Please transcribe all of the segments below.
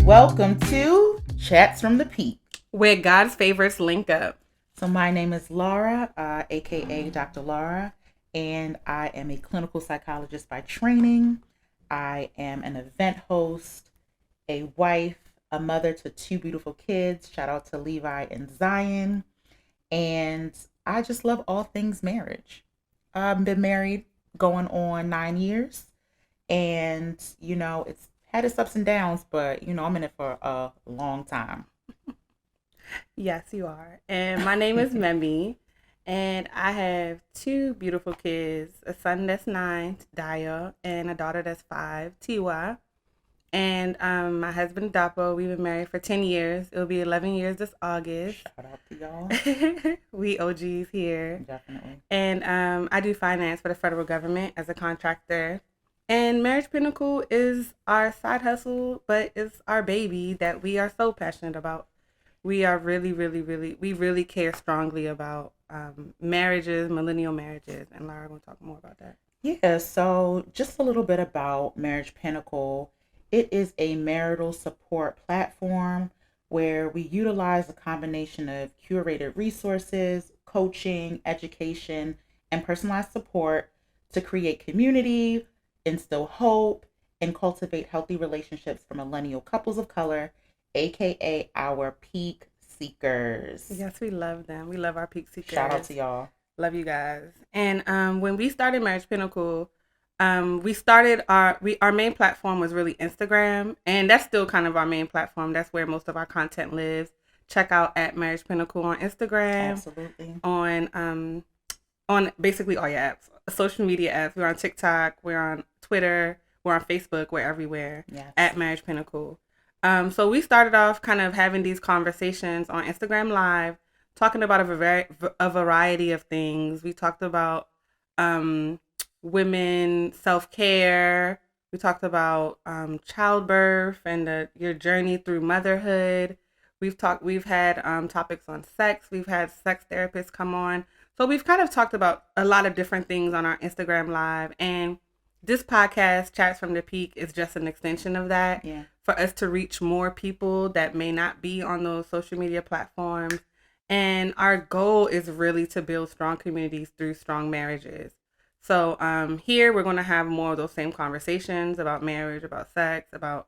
Welcome to Chats from the Peak, where God's favorites link up. So my name is Lara, aka Dr. Lara, and I am a clinical psychologist by training. I am an event host, a wife, a mother to two beautiful kids. Shout out to Levi and Zion. And I just love all things marriage. I've been married going on 9 years, and it's had its ups and downs, but I'm in it for a long time. Yes, you are. And my name is Memi, and I have two beautiful kids, a son that's 9, Daya, and a daughter that's 5, Tiwa. And my husband, Dapo, we've been married for 10 years. It'll be 11 years this August. Shout out to y'all. We OGs here. Definitely. And I do finance for the federal government as a contractor. And Marriage Pinnacle is our side hustle, but it's our baby that we are so passionate about. We are really, we really care strongly about marriages, millennial marriages. And Lara will talk more about that. Yeah, so just a little bit about Marriage Pinnacle. It is a marital support platform where we utilize a combination of curated resources, coaching, education, and personalized support to create community, instill hope, and cultivate healthy relationships for millennial couples of color, aka our peak seekers. Yes, we love them. We love our peak seekers. Shout out to y'all. Love you guys. And when we started Marriage Pinnacle, we started our main platform was really Instagram, and that's still kind of our main platform. That's where most of our content lives. Check out at Marriage Pinnacle on Instagram. Absolutely. On basically all your apps, social media apps. We're on TikTok, we're on Twitter, we're on Facebook, we're everywhere. Yes. At Marriage Pinnacle. So we started off kind of having these conversations on Instagram Live, talking about a variety of things. We talked about women self-care. We talked about childbirth and your journey through motherhood. We've had topics on sex. We've had sex therapists come on. So we've kind of talked about a lot of different things on our Instagram Live. And this podcast, Chats from the Peak, is just an extension of that. Yeah. For us to reach more people that may not be on those social media platforms. And our goal is really to build strong communities through strong marriages. So here we're going to have more of those same conversations about marriage, about sex, about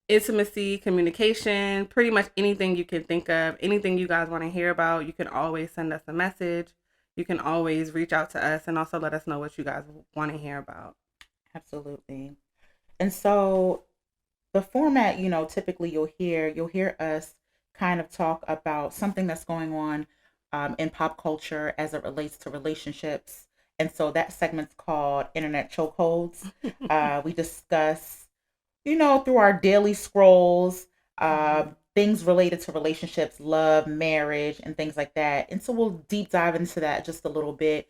intimacy, communication, pretty much anything you can think of, anything you guys want to hear about. You can always send us a message. You can always reach out to us and also let us know what you guys want to hear about. Absolutely. And so the format, typically you'll hear us kind of talk about something that's going on in pop culture as it relates to relationships. And so that segment's called Internet Chokeholds. We discuss, through our daily scrolls, things related to relationships, love, marriage, and things like that. And so we'll deep dive into that just a little bit.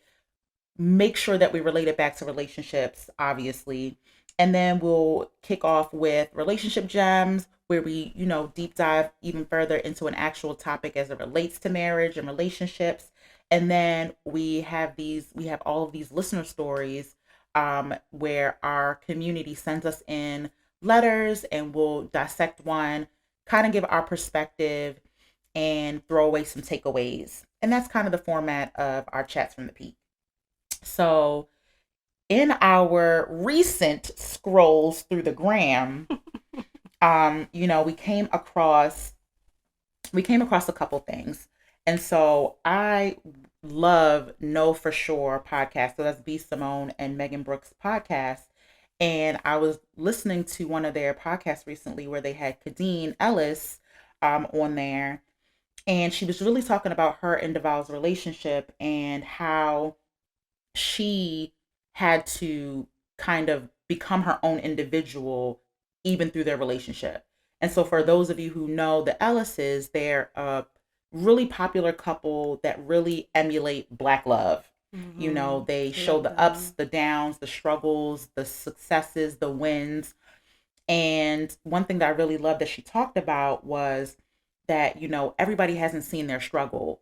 Make sure that we relate it back to relationships, obviously. And then we'll kick off with relationship gems, where we, deep dive even further into an actual topic as it relates to marriage and relationships. And then we have all of these listener stories where our community sends us in letters, and we'll dissect one, kind of give our perspective, and throw away some takeaways. And that's kind of the format of our Chats from the Peak. So in our recent scrolls through the gram, we came across a couple things. And so I love Know For Sure podcast. So that's B. Simone and Megan Brooks podcast. And I was listening to one of their podcasts recently where they had Kadeen Ellis on there. And she was really talking about her and Deval's relationship and how she had to kind of become her own individual even through their relationship. And so for those of you who know the Ellises, they're a really popular couple that really emulate Black love. Mm-hmm. They show the ups, the downs, the struggles, the successes, the wins. And one thing that I really loved that she talked about was that, everybody hasn't seen their struggle,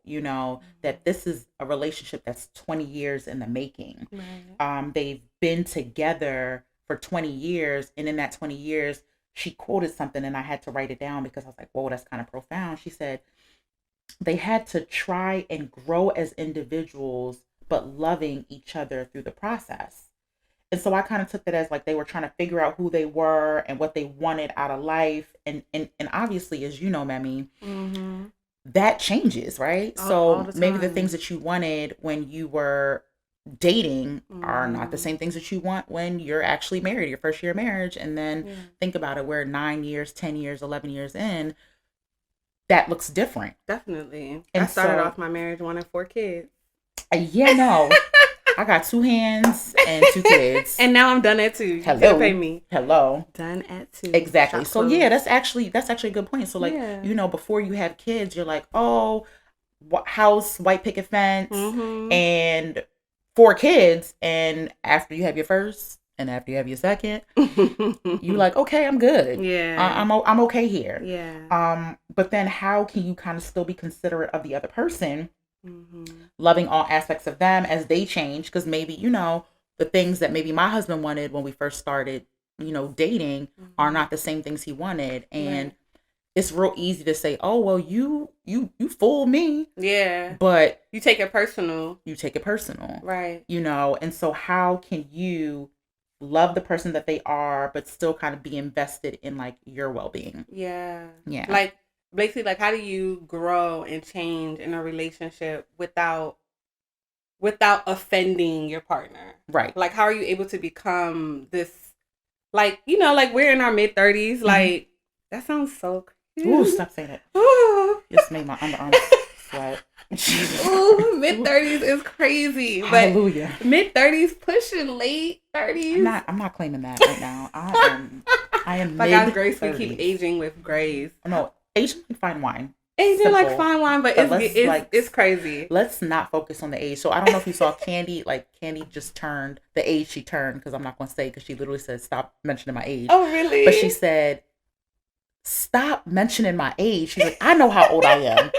that this is a relationship that's 20 years in the making. Right. They've been together for 20 years. And in that 20 years, she quoted something and I had to write it down because I was like, whoa, that's kind of profound. She said, they had to try and grow as individuals, but loving each other through the process. And so I kind of took that as like they were trying to figure out who they were and what they wanted out of life. And obviously, as you know, Memi, Mm-hmm. that changes, right? All So the maybe the time. things that you wanted when you were dating are not the Mm-hmm. same things that you want when you're actually married, your first year of marriage. And then Yeah. think about it, we're 9 years, 10 years, 11 years in, that looks different. Definitely. I And started so, off my marriage wanting 4 kids. yeah, no, I got 2 hands and 2 kids. And now I'm done at 2. You can't pay Hello. me. Hello. Done at 2. Exactly. Shop So yeah, closed. that's actually a good point. So like, Yeah. before you have kids, you're like, oh, house, white picket fence, Mm-hmm. and 4 kids. And after you have your first, and after you have your second, you like, okay, I'm good. Yeah. I'm okay here. Yeah. But then how can you kind of still be considerate of the other person, Mm-hmm. loving all aspects of them as they change? Because maybe, the things that maybe my husband wanted when we first started, dating are Mm-hmm. not the same things he wanted. And Right. it's real easy to say, oh, well, you fooled me. Yeah. But You take it personal. you take it personal, Right. and so how can you love the person that they are, but still kind of be invested in like your well-being? Yeah. Yeah. Like, basically, like, how do you grow and change in a relationship without offending your partner? Right. Like, how are you able to become this, like, like we're in our mid-30s, Mm-hmm. like, that sounds so cute. Ooh, stop saying it. Ooh. Just made my underarms sweat. Ooh, mid-30s is crazy. Hallelujah. But mid-30s pushing late 30s. I'm not claiming that right now. I am By God's grace, we keep mid-30s. aging with grace. No, aging like fine wine. Aging like Simple. fine wine, but But it's crazy. Let's not focus on the age. So I don't know if you saw Candy. Like Candy just turned the age she turned, because I'm not going to say, because she literally said stop mentioning my age. Oh, really? But she said, stop mentioning my age. She's like, I know how old I am.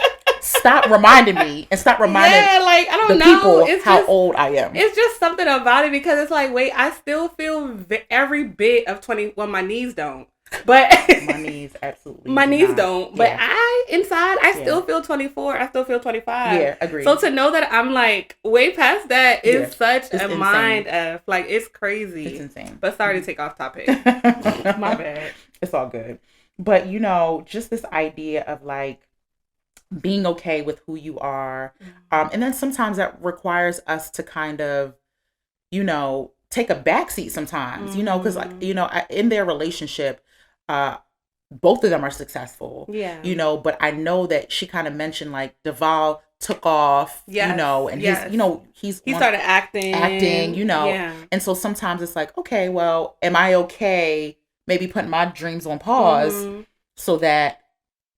Stop reminding me, and stop reminding like, I the don't know. people It's how just, old I am. It's just something about it, because it's like, wait, I still feel every bit of 20. Well, my knees don't. But My knees absolutely. my do knees not. don't. But Yeah. inside, I Yeah. still feel 24. I still feel 25. Yeah, agreed. So to know that I'm like way past that is Yeah. such It's a insane. mind F. Like, it's crazy. It's insane. But sorry to take off topic. My bad. It's all good. But just this idea of like being okay with who you are. And then sometimes that requires us to kind of, take a backseat sometimes, because like, in their relationship, both of them are successful, Yeah. but I know that she kind of mentioned like Deval took off, Yes, and yes. he Started acting. Yeah. and so sometimes it's like, okay, well, am I okay maybe putting my dreams on pause Mhm. so that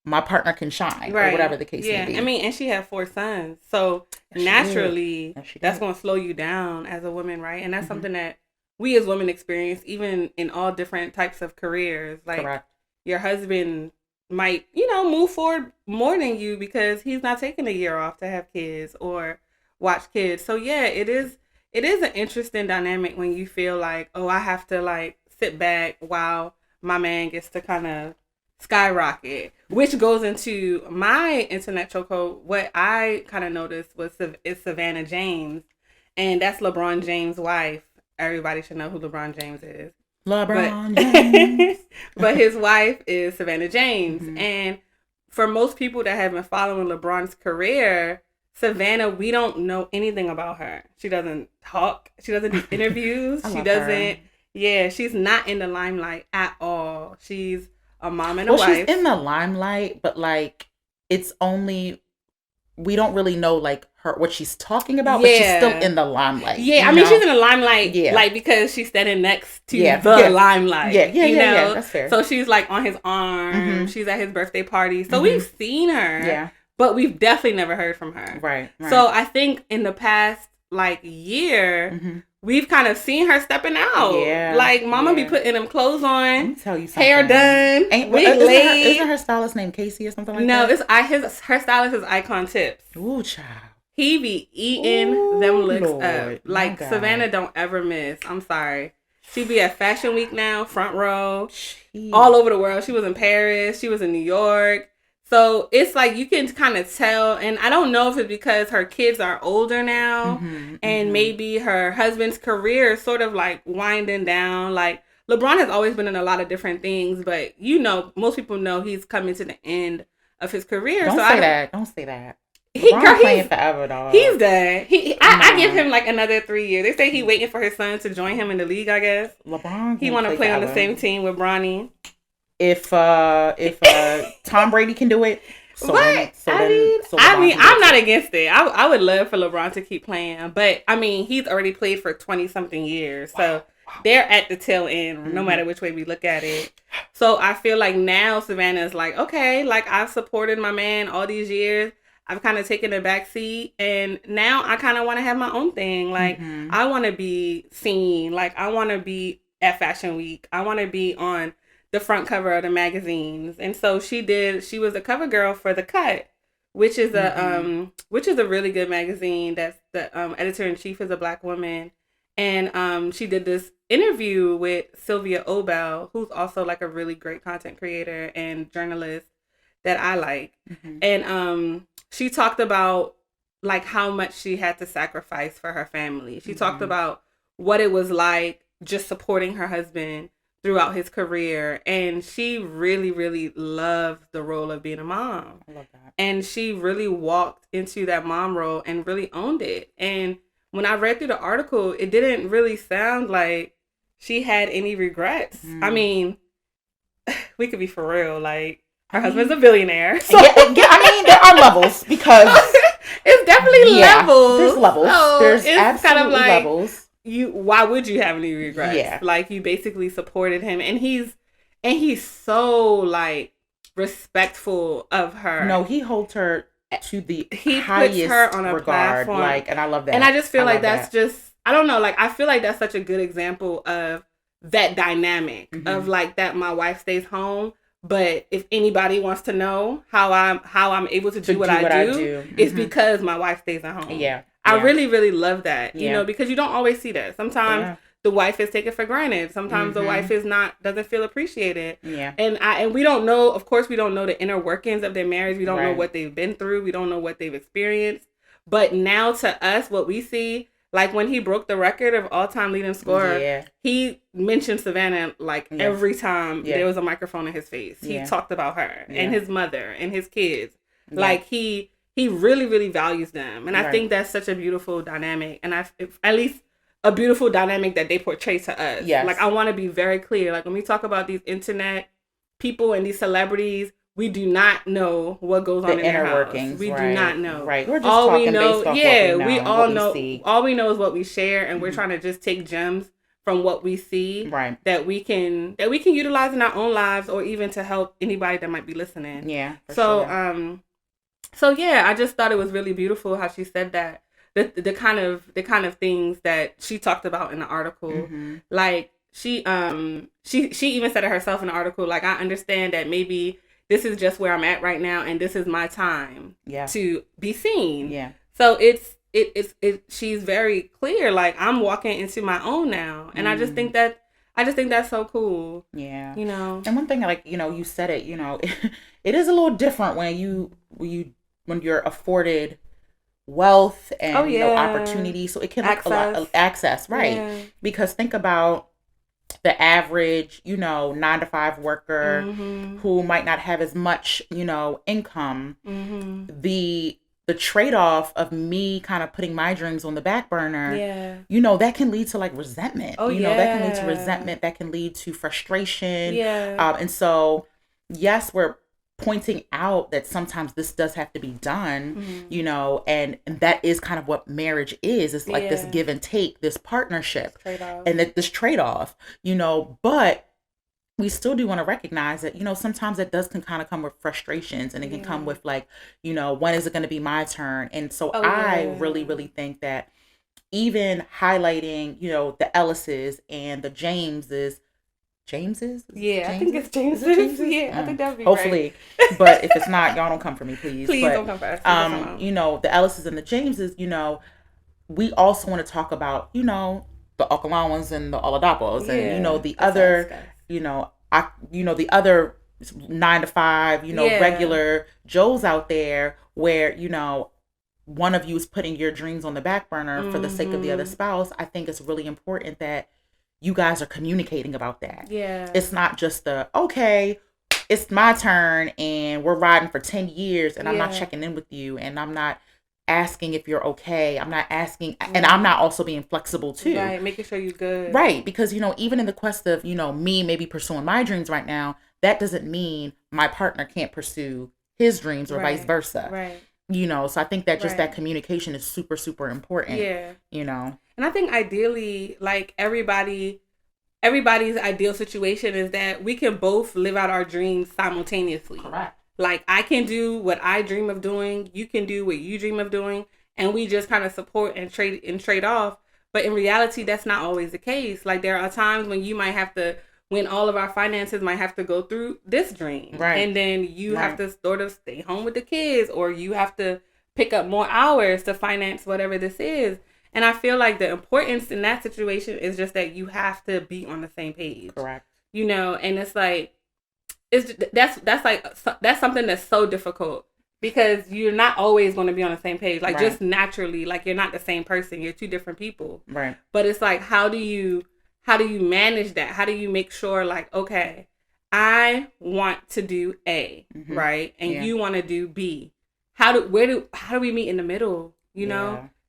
my partner can shine, or whatever the case may be. I mean, and she had 4 sons. So Yes, she naturally, did. Yes, she that's did. going to slow you down as a woman, right? And that's Mhm. something that we as women experience even in all different types of careers. Like, Correct. your husband might, move forward more than you because he's not taking a year off to have kids or watch kids. So yeah, it is an interesting dynamic when you feel like, oh, I have to like sit back while my man gets to kind of skyrocket, which goes into my internet chokehold. What I kind of noticed is Savannah James, and that's LeBron James' wife. Everybody should know who LeBron James is. LeBron James. But his wife is Savannah James. Mhm. And for most people that have been following LeBron's career, Savannah, we don't know anything about her. She doesn't talk. She doesn't do interviews. I She love doesn't. her. Yeah, she's not in the limelight at all. She's a mom and a Well, wife. she's in the limelight, but like it's only, we don't really know like what she's talking about, but she's still in the limelight. Yeah, I mean, she's in the limelight, like, because she's standing next to the limelight. Yeah, that's fair. So she's like on his arm. Mhm. She's at his birthday party. So Mhm. we've seen her. Yeah. But we've definitely never heard from her. Right. So I think in the past, like year, Mm-hmm. we've kind of seen her stepping out. Yeah. Like mama be Yeah. putting them clothes Let on, me tell you something. hair done, wig laid. Isn't her stylist named Casey or something like No, that? her stylist is Icon Tips. Ooh, child. He be eating Ooh, them looks Lord. up. Like My God. Savannah don't ever miss. I'm sorry. She be at Fashion Week now, front row, Jeez. all over the world. She was in Paris. She was in New York. So it's like you can kind of tell, and I don't know if it's because her kids are older now, Mm-hmm, and mm-hmm. maybe her husband's career is sort of like winding down. Like LeBron has always been in a lot of different things, but you know, most people know he's coming to the end of his career. Don't so say that. Don't say that. He, girl, playing forever, dog. He's done. I give him like another 3 years. They say he's waiting for his son to join him in the league, I guess. LeBron. He want to play on the same team with Bronny. If Tom Brady can do it, I'm not against it. I would love for LeBron to keep playing, but I mean, he's already played for 20 something years, so they're at the tail end, no matter which way we look at it. So I feel like now Savannah's like, okay, like I've supported my man all these years. I've kind of taken a back seat, and now I kind of want to have my own thing. Like, I want to be seen. Like, I want to be at Fashion Week. I want to be on the front cover of the magazines. And so she was a cover girl for The Cut, which is a really good magazine. That's the editor-in-chief is a Black woman. And she did this interview with Sylvia Obel, who's also like a really great content creator and journalist that I like. And she talked about like how much she had to sacrifice for her family. She talked about what it was like just supporting her husband throughout his career. And she really, really loved the role of being a mom. I love that. And she really walked into that mom role and really owned it. And when I read through the article, it didn't really sound like she had any regrets. I mean, we could be for real, like, her husband's a billionaire. So. Yeah, I mean, there are levels because it's definitely levels. There's levels. So there's absolutely kind of like levels. Why would you have any regrets? Yeah. Like, you basically supported him, and he's so like respectful of her. No, he holds her to the he highest puts her on a regard, platform. like, and I love that. And I just feel like that's just, I don't know, like I feel like that's such a good example of that dynamic of like that my wife stays home. But if anybody wants to know how I'm able to do what I do, it's because my wife stays at home. Yeah. I really, really love that. You know, because you don't always see that. Sometimes the wife is taken for granted. Sometimes the wife doesn't feel appreciated. Yeah. And we don't know, of course, we don't know the inner workings of their marriage. We don't know what they've been through. We don't know what they've experienced. But now to us, what we see, like when he broke the record of all-time leading scorer, he mentioned Savannah like every time there was a microphone in his face. He talked about her and his mother and his kids. Like he really, really values them. And I think that's such a beautiful dynamic. And at least a beautiful dynamic that they portray to us. Yes. Like I want to be very clear. Like when we talk about these internet people and these celebrities, we do not know what goes on in their house. Workings. We do not know. Right. We're just all talking we know, based off we all know. See. All we know is what we share, and we're trying to just take gems from what we see, that we can utilize in our own lives, or even to help anybody that might be listening. Yeah. So I just thought it was really beautiful how she said that. The kind of things that she talked about in the article, like she even said it herself in the article. Like, I understand that maybe this is just where I'm at right now, and this is my time to be seen. Yeah. So it's she's very clear. Like, I'm walking into my own now, and I just think that's so cool. Yeah. You know. And one thing, like, you know, you said it. You know, it is a little different when you're afforded wealth and you know, opportunity. So it can look a lot of access, right? Yeah. Because think about the average, you know, 9-to-5 worker who might not have as much, you know, income. The trade-off of me kind of putting my dreams on the back burner, you know, that can lead to like resentment. That can lead to resentment. That can lead to frustration. And so, yes, we're pointing out that sometimes this does have to be done, you know, and that is kind of what marriage is. It's like this give and take, this partnership, and this trade-off, you know, but we still do want to recognize that, you know, sometimes it can kind of come with frustrations, and it can come with like, you know, when is it going to be my turn? And so I really, really think that even highlighting, the Ellises and the Jameses. Jameses? Yeah, I think it's Is James's. it Jameses? Yeah, I think that would be Hopefully. right. But if it's not, y'all don't come for me, please. Please But don't come for us. Leave us alone. the Ellises and the Jameses, we also want to talk about, the Okalawans and the Oladapos, and Yeah, the the South other, guys. the other 9 to 5, Yeah. regular Joes out there where, one of you is putting your dreams on the back burner for the sake of the other spouse. I think it's really important that you guys are communicating about that. Yeah. It's not just okay, it's my turn and we're riding for 10 years and I'm not checking in with you and I'm not asking if you're okay. I'm not asking, and I'm not also being flexible too. Right, making sure you're good. Right, because, even in the quest of, me maybe pursuing my dreams right now, that doesn't mean my partner can't pursue his dreams or vice versa. Right. So I think that just that communication is super, super important. Yeah. And I think ideally, like everybody's ideal situation is that we can both live out our dreams simultaneously. Correct. Like I can do what I dream of doing, you can do what you dream of doing, and we just kind of support and trade off. But in reality, that's not always the case. Like there are times when all of our finances might have to go through this dream. Right. And then you have to sort of stay home with the kids, or you have to pick up more hours to finance whatever this is. And I feel like the importance in that situation is just that you have to be on the same page. Correct. And it's like, that's something that's so difficult because you're not always going to be on the same page. Like just naturally, like you're not the same person. You're two different people. Right. But it's like, how do you manage that? How do you make sure like, okay, I want to do A, right? And you want to do B. How do we meet in the middle?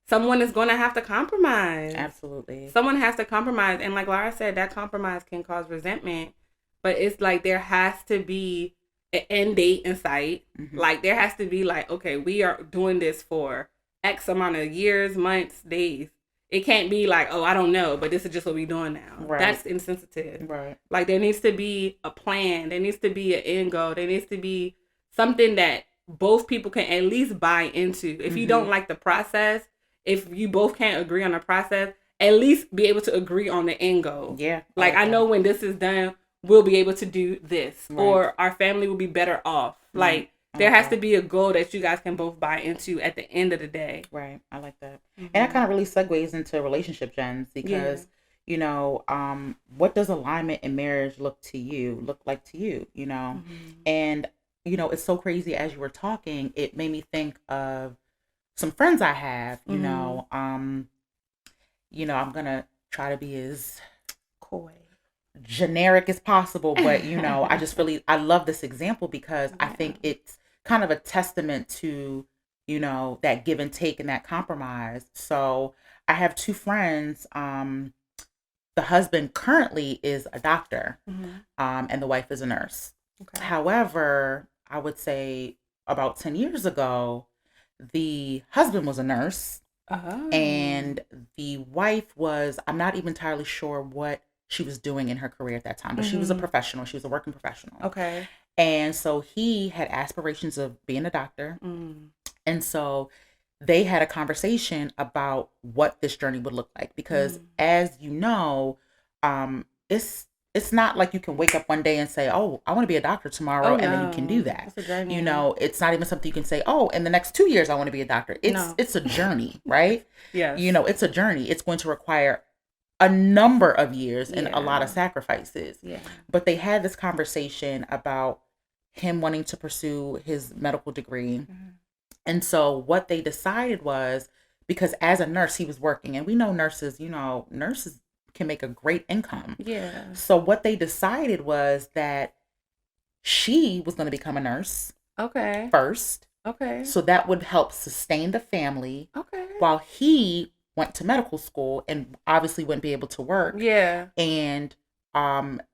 Someone is going to have to compromise. Absolutely. Someone has to compromise. And like Lara said, that compromise can cause resentment. But it's like there has to be an end date in sight. Like there has to be like, okay, we are doing this for X amount of years, months, days. It can't be like, oh, I don't know, but this is just what we're doing now. Right. That's insensitive. Right. Like there needs to be a plan. There needs to be an end goal. There needs to be something that both people can at least buy into. If you don't like the process, if you both can't agree on the process, at least be able to agree on the end goal. Yeah. Like I know when this is done, we'll be able to do this, or our family will be better off. Like there has to be a goal that you guys can both buy into at the end of the day. Right. I like that. And that kind of really segues into relationship gens because, what does alignment in marriage look like to you, And, it's so crazy as you were talking, it made me think of some friends I have, I'm going to try to be as coy, generic as possible, but I love this example because I think it's kind of a testament to that give and take and that compromise. So I have two friends. The husband currently is a doctor, and the wife is a nurse. Okay. However, I would say about 10 years ago, the husband was a nurse, and the wife was, I'm not even entirely sure what she was doing in her career at that time, but she was a professional. She was a working professional. Okay. And so he had aspirations of being a doctor. And so they had a conversation about what this journey would look like. Because as you know, it's not like you can wake up one day and say, oh, I want to be a doctor tomorrow. And then you can do that. It's not even something you can say, oh, in the next 2 years, I want to be a doctor. It's a journey, right? Yes. It's a journey. It's going to require a number of years and a lot of sacrifices. Yeah. But they had this conversation about him wanting to pursue his medical degree. And so what they decided was, because as a nurse, he was working, and we know nurses can make a great income. Yeah. So what they decided was that she was going to become a nurse. Okay. First. Okay. So that would help sustain the family. Okay. While he went to medical school and obviously wouldn't be able to work. Yeah. And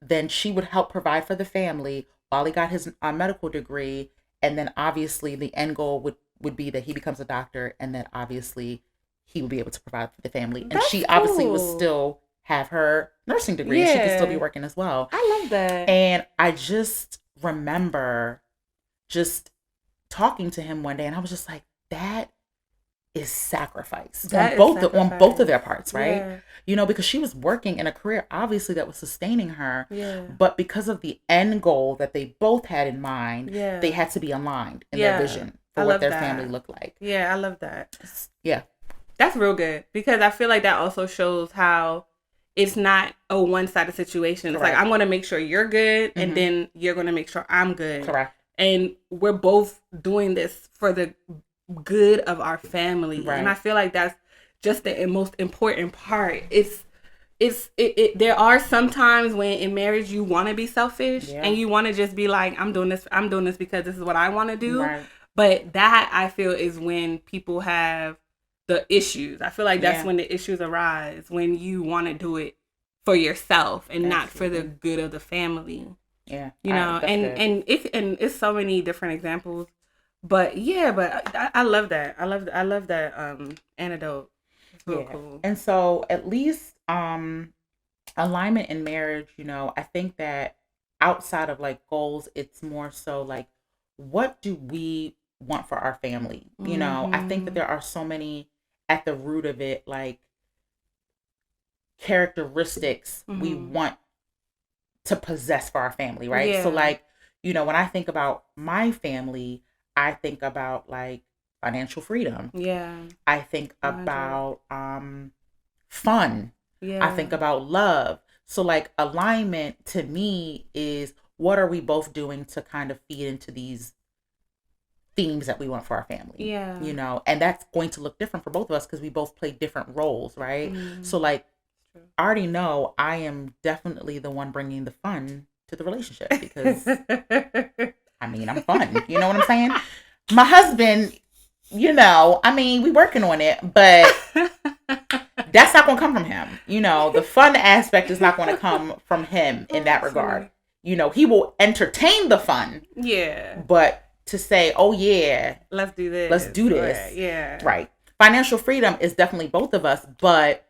then she would help provide for the family while he got his medical degree. And then obviously the end goal would be that he becomes a doctor, and then obviously he would be able to provide for the family. And she obviously would still have her nursing degree. Yeah. And she could still be working as well. I love that. And I just remember just talking to him one day, and I was just like, that is sacrifice That on is both of sacrifice. their parts, right? Yeah. You know, because she was working in a career obviously that was sustaining her, Yeah. but because of the end goal that they both had in mind, Yeah. they had to be aligned in their Yeah. vision I for what love their that. family looked like. Yeah, I love that. Yeah. That's real good because I feel like that also shows how it's not a one-sided situation. It's like, Correct. I'm going to make sure you're good and then you're going to make sure I'm good. Correct. And we're both doing this for the good of our family. Right. And I feel like that's just the most important part. There are some times when in marriage you want to be selfish and you want to just be like, I'm doing this because this is what I want to do. Right. But that, I feel, is when people have the issues. I feel like that's when the issues arise, when you want to do it for yourself and not for the good of the family. Yeah. You know, and it's so many different examples. But I love that. I love that anecdote. It's real cool. And so at least alignment in marriage, you know, I think that outside of like goals, it's more so like, what do we want for our family? You know, I think that there are so many at the root of it, like characteristics we want to possess for our family, right? Yeah. So like, you know, when I think about my family, I think about like financial freedom. Yeah. I think about fun. Yeah. I think about love. So like alignment to me is, what are we both doing to kind of feed into these themes that we want for our family? Yeah. You know, and that's going to look different for both of us because we both play different roles, right? So like, I already know I am definitely the one bringing the fun to the relationship because I mean, I'm fun. You know what I'm saying? My husband, you know, I mean, we working on it, but that's not going to come from him. You know, the fun aspect is not going to come from him in that regard. You know, he will entertain the fun. Yeah. But to say, oh yeah, let's do this. Right, yeah. Right. Financial freedom is definitely both of us, but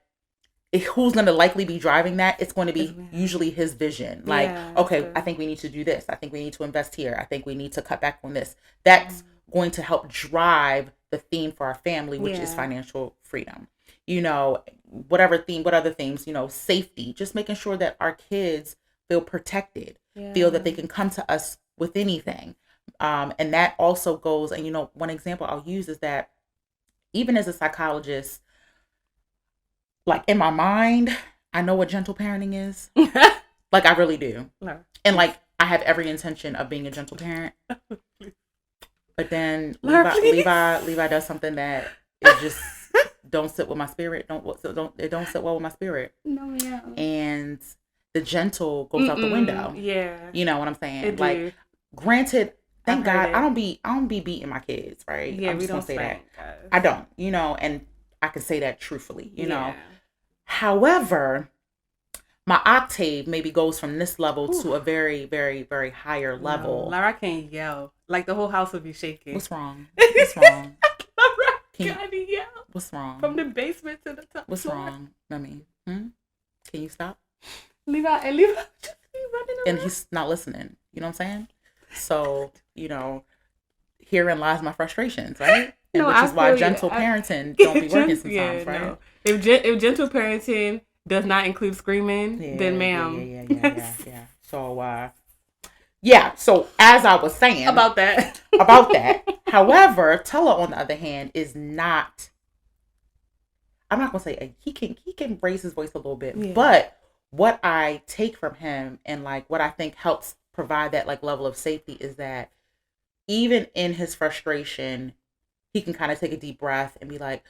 who's going to likely be driving that? It's going to be usually his vision. Like, okay, I think we need to do this. I think we need to invest here. I think we need to cut back on this. That's going to help drive the theme for our family, which is financial freedom. You know, what other themes, you know, safety, just making sure that our kids feel protected, feel that they can come to us with anything. And that also goes, and you know, one example I'll use is that even as a psychologist, like in my mind, I know what gentle parenting is. Like I really do. No. And like I have every intention of being a gentle parent. But then Levi does something that it just don't sit with my spirit. It don't sit well with my spirit. No, yeah. And the gentle goes out the window. Yeah. You know what I'm saying? Like, granted, thank God I don't be beating my kids, right? Yeah, I'm just we don't gonna say spank, that. guys. I don't, you know, and I can say that truthfully, you know. However, my octave maybe goes from this level to a very, very, very higher level. Lara can't yell. Like the whole house would be shaking. What's wrong? What's wrong? Lara can't yell. What's wrong? From the basement to the top. What's wrong? Can you stop? Levi just be running around. And he's not listening. You know what I'm saying? So, you know, herein lies my frustrations, right? And which is why gentle parenting don't be working sometimes, right? No. If gentle parenting does not include screaming, then ma'am. Yeah. So, so as I was saying about that. However, Tella, on the other hand, is not. I'm not gonna say he can raise his voice a little bit, but what I take from him and like what I think helps provide that like level of safety is that even in his frustration, he can kind of take a deep breath and be like,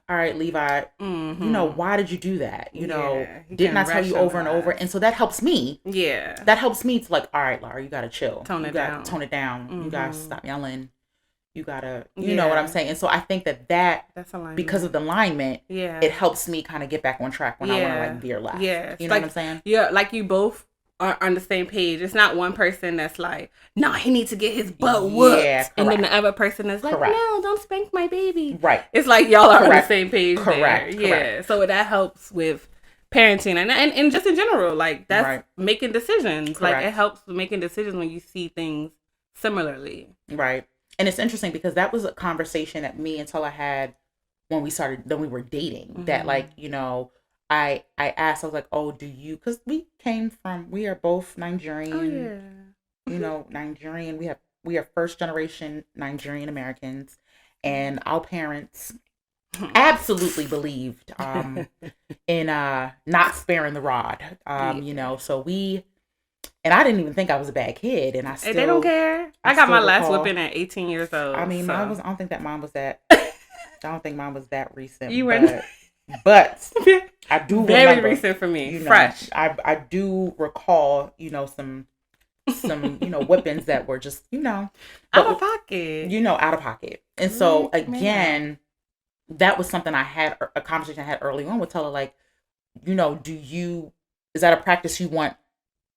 all right, Levi, you know, why did you do that? You know, didn't I tell you over and over? And so that helps me. Yeah. That helps me to like, all right, Lara, you got to chill. Tone it down. Mm-hmm. You got to stop yelling. You got to, you know what I'm saying? And so I think that's because of the alignment, it helps me kind of get back on track when I want to like veer left. Yeah. You know what I'm saying? Yeah. Like you both are on the same page. It's not one person that's like, no, he needs to get his butt whooped. Yeah, and then the other person is like, no, don't spank my baby. Right. It's like y'all are on the same page. Correct. There. Yeah. So that helps with parenting and just in general, like that's making decisions. Like it helps with making decisions when you see things similarly. Right. And it's interesting because that was a conversation that me and Tella had when we were dating. That like, I asked, I was like, oh, do you, because we are both Nigerian, Oh yeah. Nigerian. We are first generation Nigerian Americans, and our parents absolutely believed in not sparing the rod. So and I didn't even think I was a bad kid, and Hey, they don't care. I got still my last recall. whipping at 18 years old. I mean, so. mine was. I don't think that mine was that. I don't think mine was that recent. You were but I do very remember, recent for me. Fresh. I do recall, some whippings that were just out of pocket. Out of pocket. And so again, that was something a conversation I had early on with Tella, like, is that a practice you want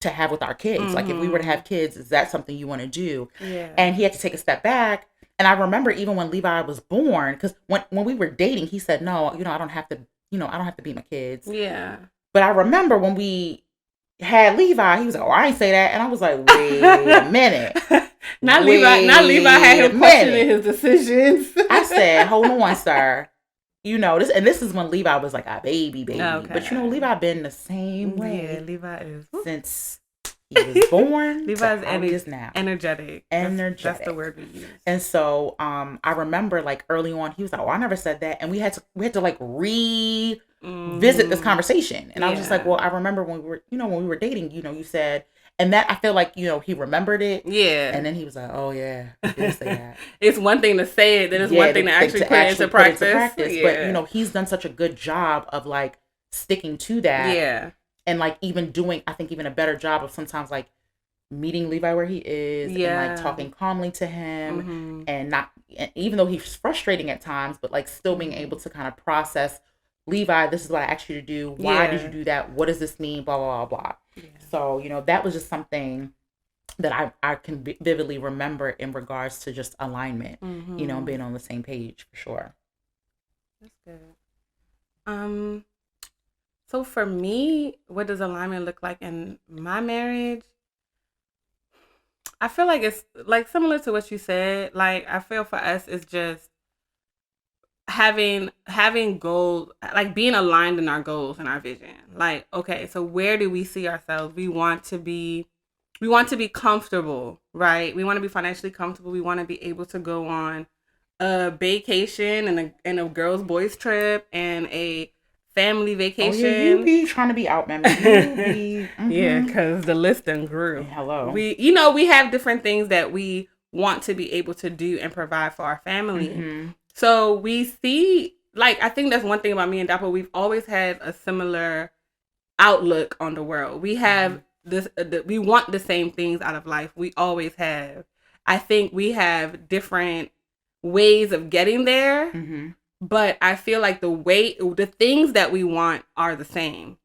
to have with our kids? Mm-hmm. Like, if we were to have kids, is that something you want to do? Yeah. And he had to take a step back. And I remember even when Levi was born, because when we were dating, he said, no, I don't have to, I don't have to beat my kids. Yeah. But I remember when we had Levi, he was like, oh, I ain't say that. And I was like, wait a minute. Levi had him questioning his decisions. I said, hold on, sir. This is when Levi was like a baby. Okay. But Levi been the same way. Yeah, Levi is. Since he was born. Levi's now. Energetic. That's the word we use. And so I remember like early on, he was like, oh, I never said that. And we had to like revisit this conversation. And I was just like, well, I remember when we were dating, you said, and that I feel like, he remembered it. Yeah. And then he was like, oh yeah, I did say that. It's one thing to say it, then it's one thing to actually put it into practice. Yeah. But he's done such a good job of like sticking to that. Yeah. And like even doing, I think, even a better job of sometimes like meeting Levi where he is, and like talking calmly to him, and even though he's frustrating at times, but like still being able to kind of process, Levi, this is what I asked you to do. Why did you do that? What does this mean? Blah, blah, blah, blah. Yeah. So, that was just something that I can vividly remember in regards to just alignment, being on the same page for sure. That's good. So for me, what does alignment look like in my marriage? I feel like it's like similar to what you said. Like I feel for us, it's just having goals, like being aligned in our goals and our vision. Like, okay, so where do we see ourselves? We want to be comfortable, right? We want to be financially comfortable. We want to be able to go on a vacation and a girls' boys trip and a family vacation. Oh, yeah, you be trying to be out, man. Yeah, because the list done grew. Hello. We have different things that we want to be able to do and provide for our family. Mm-hmm. So we see, like, I think that's one thing about me and Dapper. We've always had a similar outlook on the world. We have we want the same things out of life. We always have. I think we have different ways of getting there. Mm-hmm. But I feel like the things that we want are the same.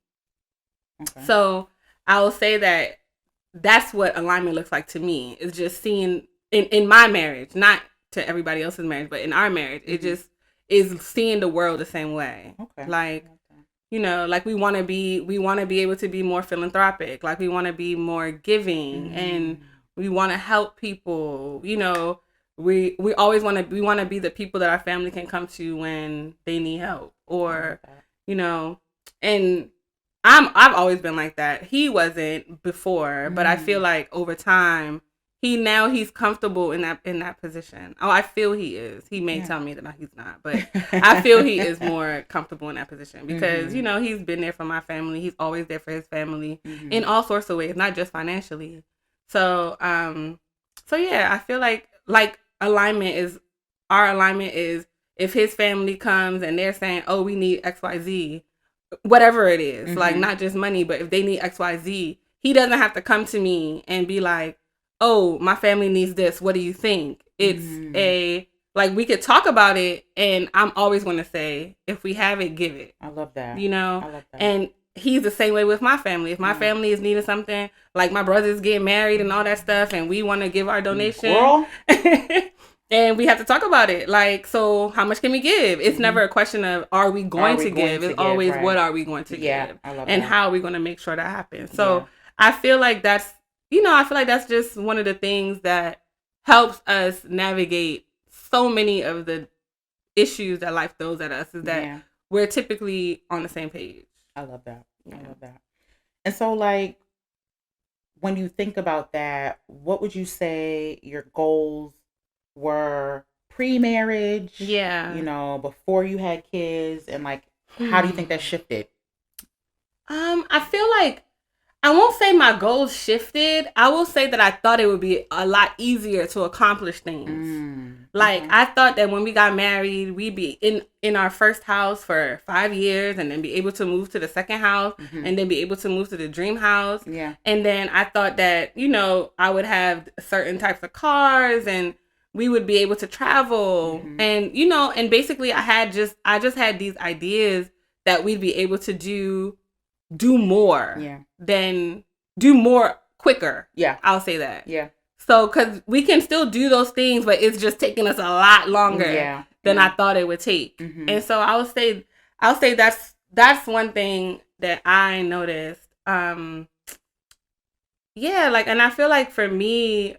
Okay. So I will say that that's what alignment looks like to me. It's just seeing in my marriage, not to everybody else's marriage, but in our marriage, it just is seeing the world the same way. Okay. Like, like we want to be able to be more philanthropic. Like we want to be more giving, and we want to help people. We always want to be the people that our family can come to when they need help, or and I've always been like that. He wasn't before, but I feel like over time he's comfortable in that position. Oh, I feel he is. He may tell me that he's not, but I feel he is more comfortable in that position because he's been there for my family. He's always there for his family in all sorts of ways, not just financially. So yeah, I feel like our alignment is if his family comes and they're saying, oh, we need XYZ, whatever it is, like not just money, but if they need XYZ, he doesn't have to come to me and be like, oh, my family needs this. What do you think? It's we could talk about it, and I'm always going to say, if we have it, give it. I love that. I love that. And he's the same way with my family. If my family is needing something, like my brother's getting married and all that stuff, and we want to give our donation, girl. And we have to talk about it. Like, so how much can we give? It's never a question of are we going to give? It's always right. What are we going to give? I love and that. How are we going to make sure that happens? So I feel like that's, I feel like that's just one of the things that helps us navigate so many of the issues that life throws at us is that we're typically on the same page. I love that. I love that. And so, like, when you think about that, what would you say your goals were pre-marriage? Yeah. You know, before you had kids, and like, how do you think that shifted? I feel like I won't say my goals shifted. I will say that I thought it would be a lot easier to accomplish things. Like, I thought that when we got married, we'd be in our first house for 5 years and then be able to move to the second house and then be able to move to the dream house. Yeah. And then I thought that, you know, I would have certain types of cars and we would be able to travel. And, you know, and basically I just had these ideas that we'd be able to do more than do more quicker. Yeah. I'll say that. Yeah. So, because we can still do those things, but it's just taking us a lot longer than I thought it would take. And so I'll say that's one thing that I noticed. Yeah, like, and I feel like for me,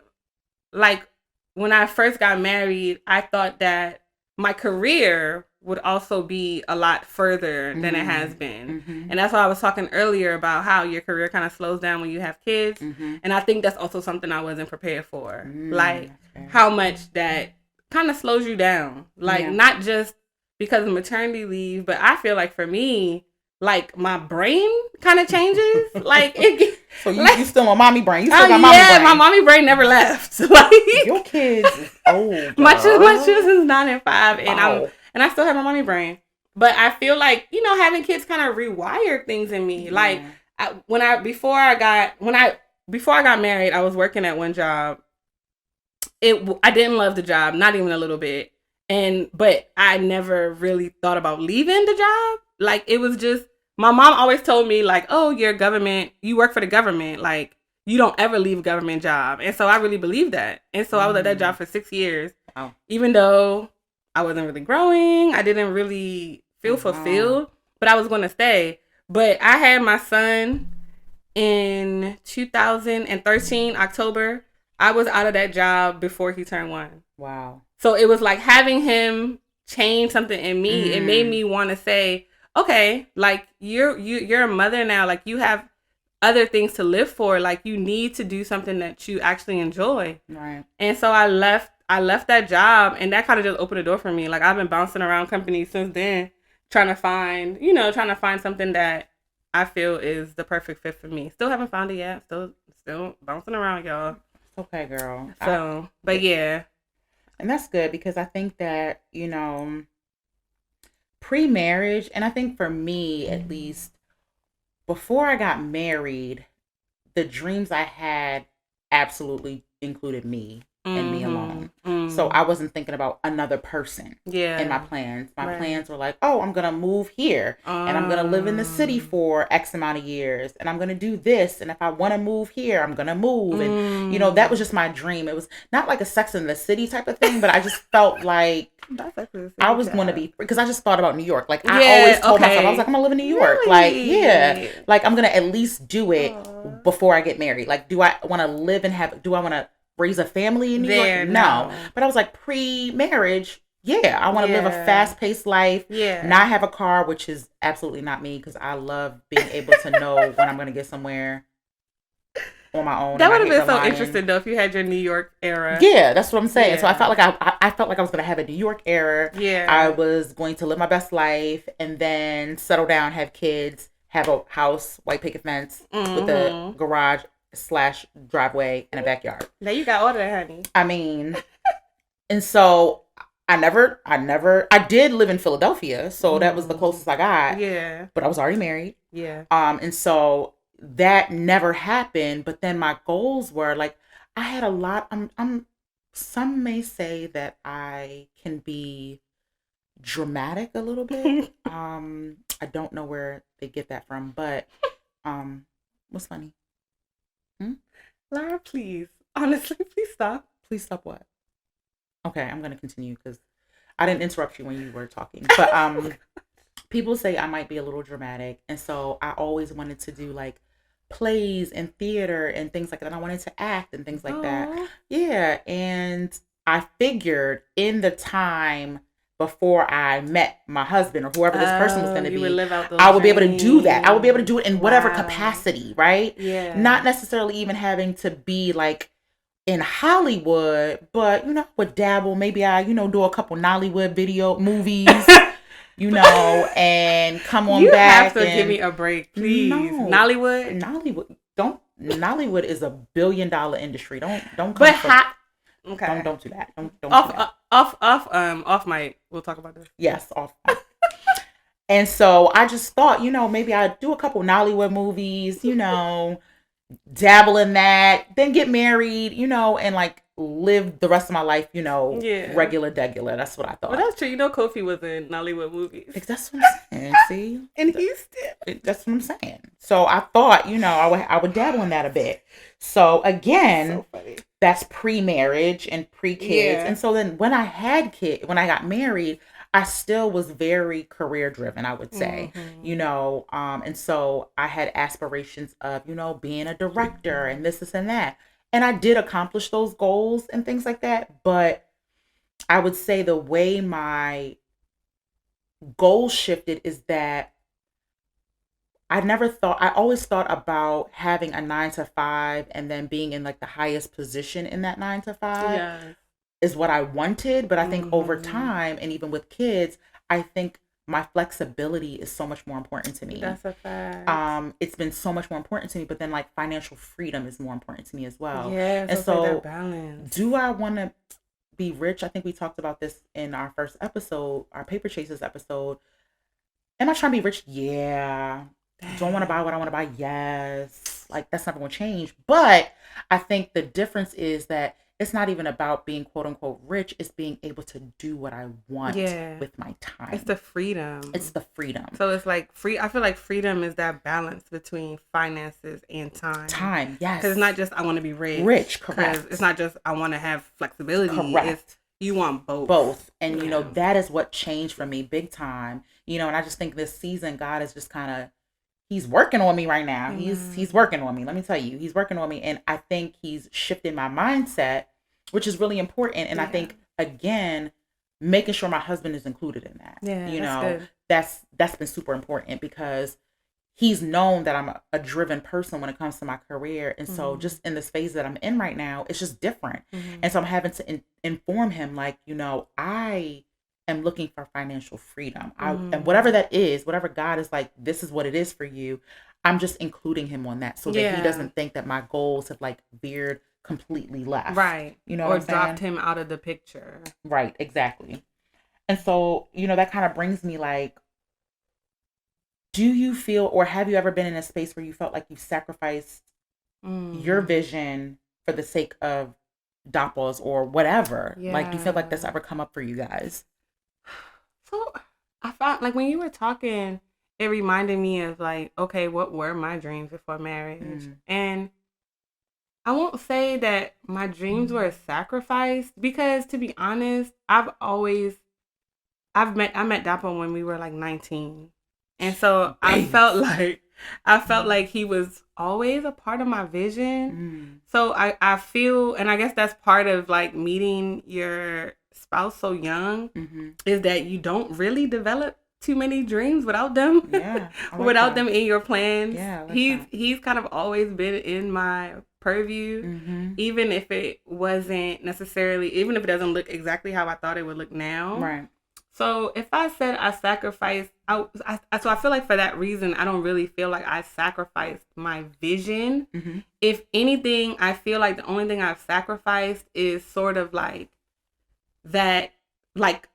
like, when I first got married, I thought that my career would also be a lot further than it has been. And that's why I was talking earlier about how your career kind of slows down when you have kids. And I think that's also something I wasn't prepared for. Like, how much that kind of slows you down. Like, not just because of maternity leave, but I feel like for me, like, my brain kind of changes. Like, it. So you still on mommy brain? You still got mommy brain? Yeah, my mommy brain never left. Like, your kids is old. My children's 9 and 5, and I still have my mommy brain. But I feel like, you know, having kids kind of rewired things in me. Like, before I got married, I was working at one job. I didn't love the job, not even a little bit. But I never really thought about leaving the job. Like, it was just, my mom always told me, like, oh, you work for the government. Like, you don't ever leave a government job. And so I really believed that. And so I was at that job for 6 years. Wow. Even though I wasn't really growing, I didn't really feel fulfilled, but I was going to stay. But I had my son in 2013, October. I was out of that job before he turned 1. Wow. So it was like having him change something in me. It made me want to say, okay, like, you're a mother now. Like, you have other things to live for. Like, you need to do something that you actually enjoy. Right. And so I left that job, and that kind of just opened the door for me. Like, I've been bouncing around companies since then, trying to find something that I feel is the perfect fit for me. Still haven't found it yet. Still bouncing around, y'all. Okay, girl. So, but yeah. And that's good, because I think that, you know, pre-marriage, and I think for me, at least, before I got married, the dreams I had absolutely included me and me alone. So I wasn't thinking about another person in my plans. My plans were like, oh, I'm going to move here and I'm going to live in the city for X amount of years and I'm going to do this. And if I want to move here, I'm going to move. And, you know, that was just my dream. It was not like a Sex in the City type of thing, but I just felt like I was going to be, because I just thought about New York. Like, I always told myself, I was like, I'm going to live in New York. Really? Like, yeah. Like, I'm going to at least do it before I get married. Like, do I want to live and do I want to raise a family in New York? No. But I was like, pre-marriage, I want to live a fast-paced life, not have a car, which is absolutely not me, because I love being able to know when I'm going to get somewhere on my own. That would have been so interesting, though, if you had your New York era. Yeah, that's what I'm saying. So I felt like I felt like I was going to have a New York era. Yeah. I was going to live my best life and then settle down, have kids, have a house, white picket fence with a garage / driveway and a backyard. Now you got all that, honey. I mean, and so I did live in Philadelphia, so that was the closest I got. Yeah. But I was already married. Yeah. And so that never happened. But then my goals were like, I had a lot. Some may say that I can be dramatic a little bit. I don't know where they get that from, but what's funny? Lara, please. Honestly, please stop. Please stop what? Okay, I'm going to continue because I didn't interrupt you when you were talking. But people say I might be a little dramatic. And so I always wanted to do like plays and theater and things like that. I wanted to act and things like that. Oh. Yeah. And I figured in the time before I met my husband or whoever this person was going to You would be, live out those I would be able to do that. I would be able to dreams. do it in whatever Wow. capacity, right? Yeah. Not necessarily even having to be like in Hollywood, but I would dabble. Maybe I, do a couple Nollywood video movies, and come on You back. have to and give me a break, please. No, Nollywood. Nollywood is a $1 billion industry. Don't come. But okay. Don't do that. Don't do Off that. Off mic. We'll talk about this. Yes, off. And so I just thought, maybe I'd do a couple Nollywood movies, dabble in that, then get married, and like live the rest of my life, regular degular. That's what I thought. But that's true. Kofi was in Nollywood movies. That's what I'm saying. See? And he's still. That's what I'm saying. So I thought, I would dabble in that a bit. So again, So funny. That's pre-marriage and pre-kids. Yeah. And so then when I got married, I still was very career driven, I would say, and so I had aspirations of, being a director and this and that. And I did accomplish those goals and things like that. But I would say the way my goals shifted is that I always thought about having a 9 to 5 and then being in like the highest position in that 9 to 5. Yeah. Is what I wanted. But I think over time, and even with kids, I think my flexibility is so much more important to me. That's a fact. It's been so much more important to me, but then like financial freedom is more important to me as well. Yeah. And so that balance. Do I want to be rich? I think we talked about this in our first episode, our Paper Chasers episode. Am I trying to be rich? Yeah. Do I want to buy what I want to buy? Yes. Like that's never going to change. But I think the difference is that it's not even about being quote unquote rich. It's being able to do what I want with my time. It's the freedom. So it's like I feel like freedom is that balance between finances and time. Time, yes. Because it's not just I want to be rich. Rich, correct. It's not just I want to have flexibility. Correct. It's you want both. Both. And, that is what changed for me big time. And I just think this season, God is just kind of, He's working on me right now. He's working on me. Let me tell you, He's working on me. And I think He's shifting my mindset, which is really important. And I think, again, making sure my husband is included in that. Yeah, that's been super important because he's known that I'm a driven person when it comes to my career. And so just in this phase that I'm in right now, it's just different. And so I'm having to inform him like, I am looking for financial freedom. And whatever that is, whatever God is like, this is what it is for you. I'm just including him on that so that he doesn't think that my goals have like veered completely left. Right. Or dropped him out of the picture. Right. Exactly. And so, that kind of brings me like, do you feel, or have you ever been in a space where you felt like you sacrificed your vision for the sake of Doppels or whatever? Yeah. Like, do you feel like that's ever come up for you guys? So I found like when you were talking, it reminded me of like, okay, what were my dreams before marriage? And I won't say that my dreams were sacrificed because to be honest, I met Dapo when we were like 19. And so I felt like he was always a part of my vision. So I feel, and I guess that's part of like meeting your spouse so young is that you don't really develop too many dreams without them. Yeah. Without them in your plans. Yeah. He's kind of always been in my purview, even if it wasn't necessarily, even if it doesn't look exactly how I thought it would look now. Right. So if I said I sacrificed, so I feel like for that reason, I don't really feel like I sacrificed my vision. If anything, I feel like the only thing I've sacrificed is sort of like that, like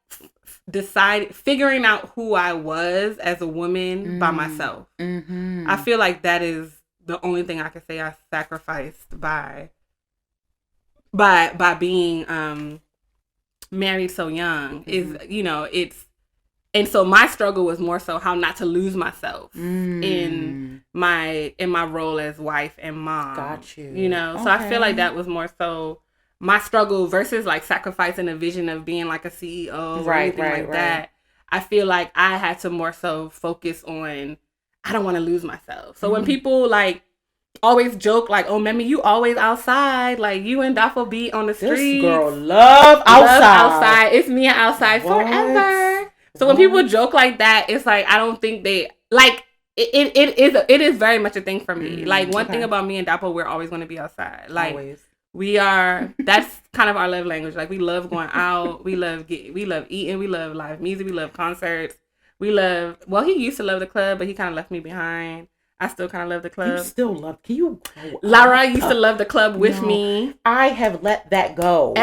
figuring out who I was as a woman by myself. I feel like that is the only thing I can say I sacrificed by being married so young is, it's, and so my struggle was more so how not to lose myself in my role as wife and mom. Got you. So I feel like that was more so my struggle versus like sacrificing a vision of being like a CEO or anything that. I feel like I had to more so focus on, I don't want to lose myself. So when people like, always joke like, "Oh, Memi, you always outside. Like you and Daffo be on the streets. This girl love outside. It's me outside What? forever." So when people joke like that, it's like I don't think they like it is very much a thing for me. Like one thing about me and Dapo, we're always going to be outside. Like always. That's kind of our love language. Like we love going out, we love eating, we love live music, we love concerts, he used to love the club, but he kind of left me behind. I still kind of love the club. You still love, can you grow Lara used to love the club with me. I have let that go.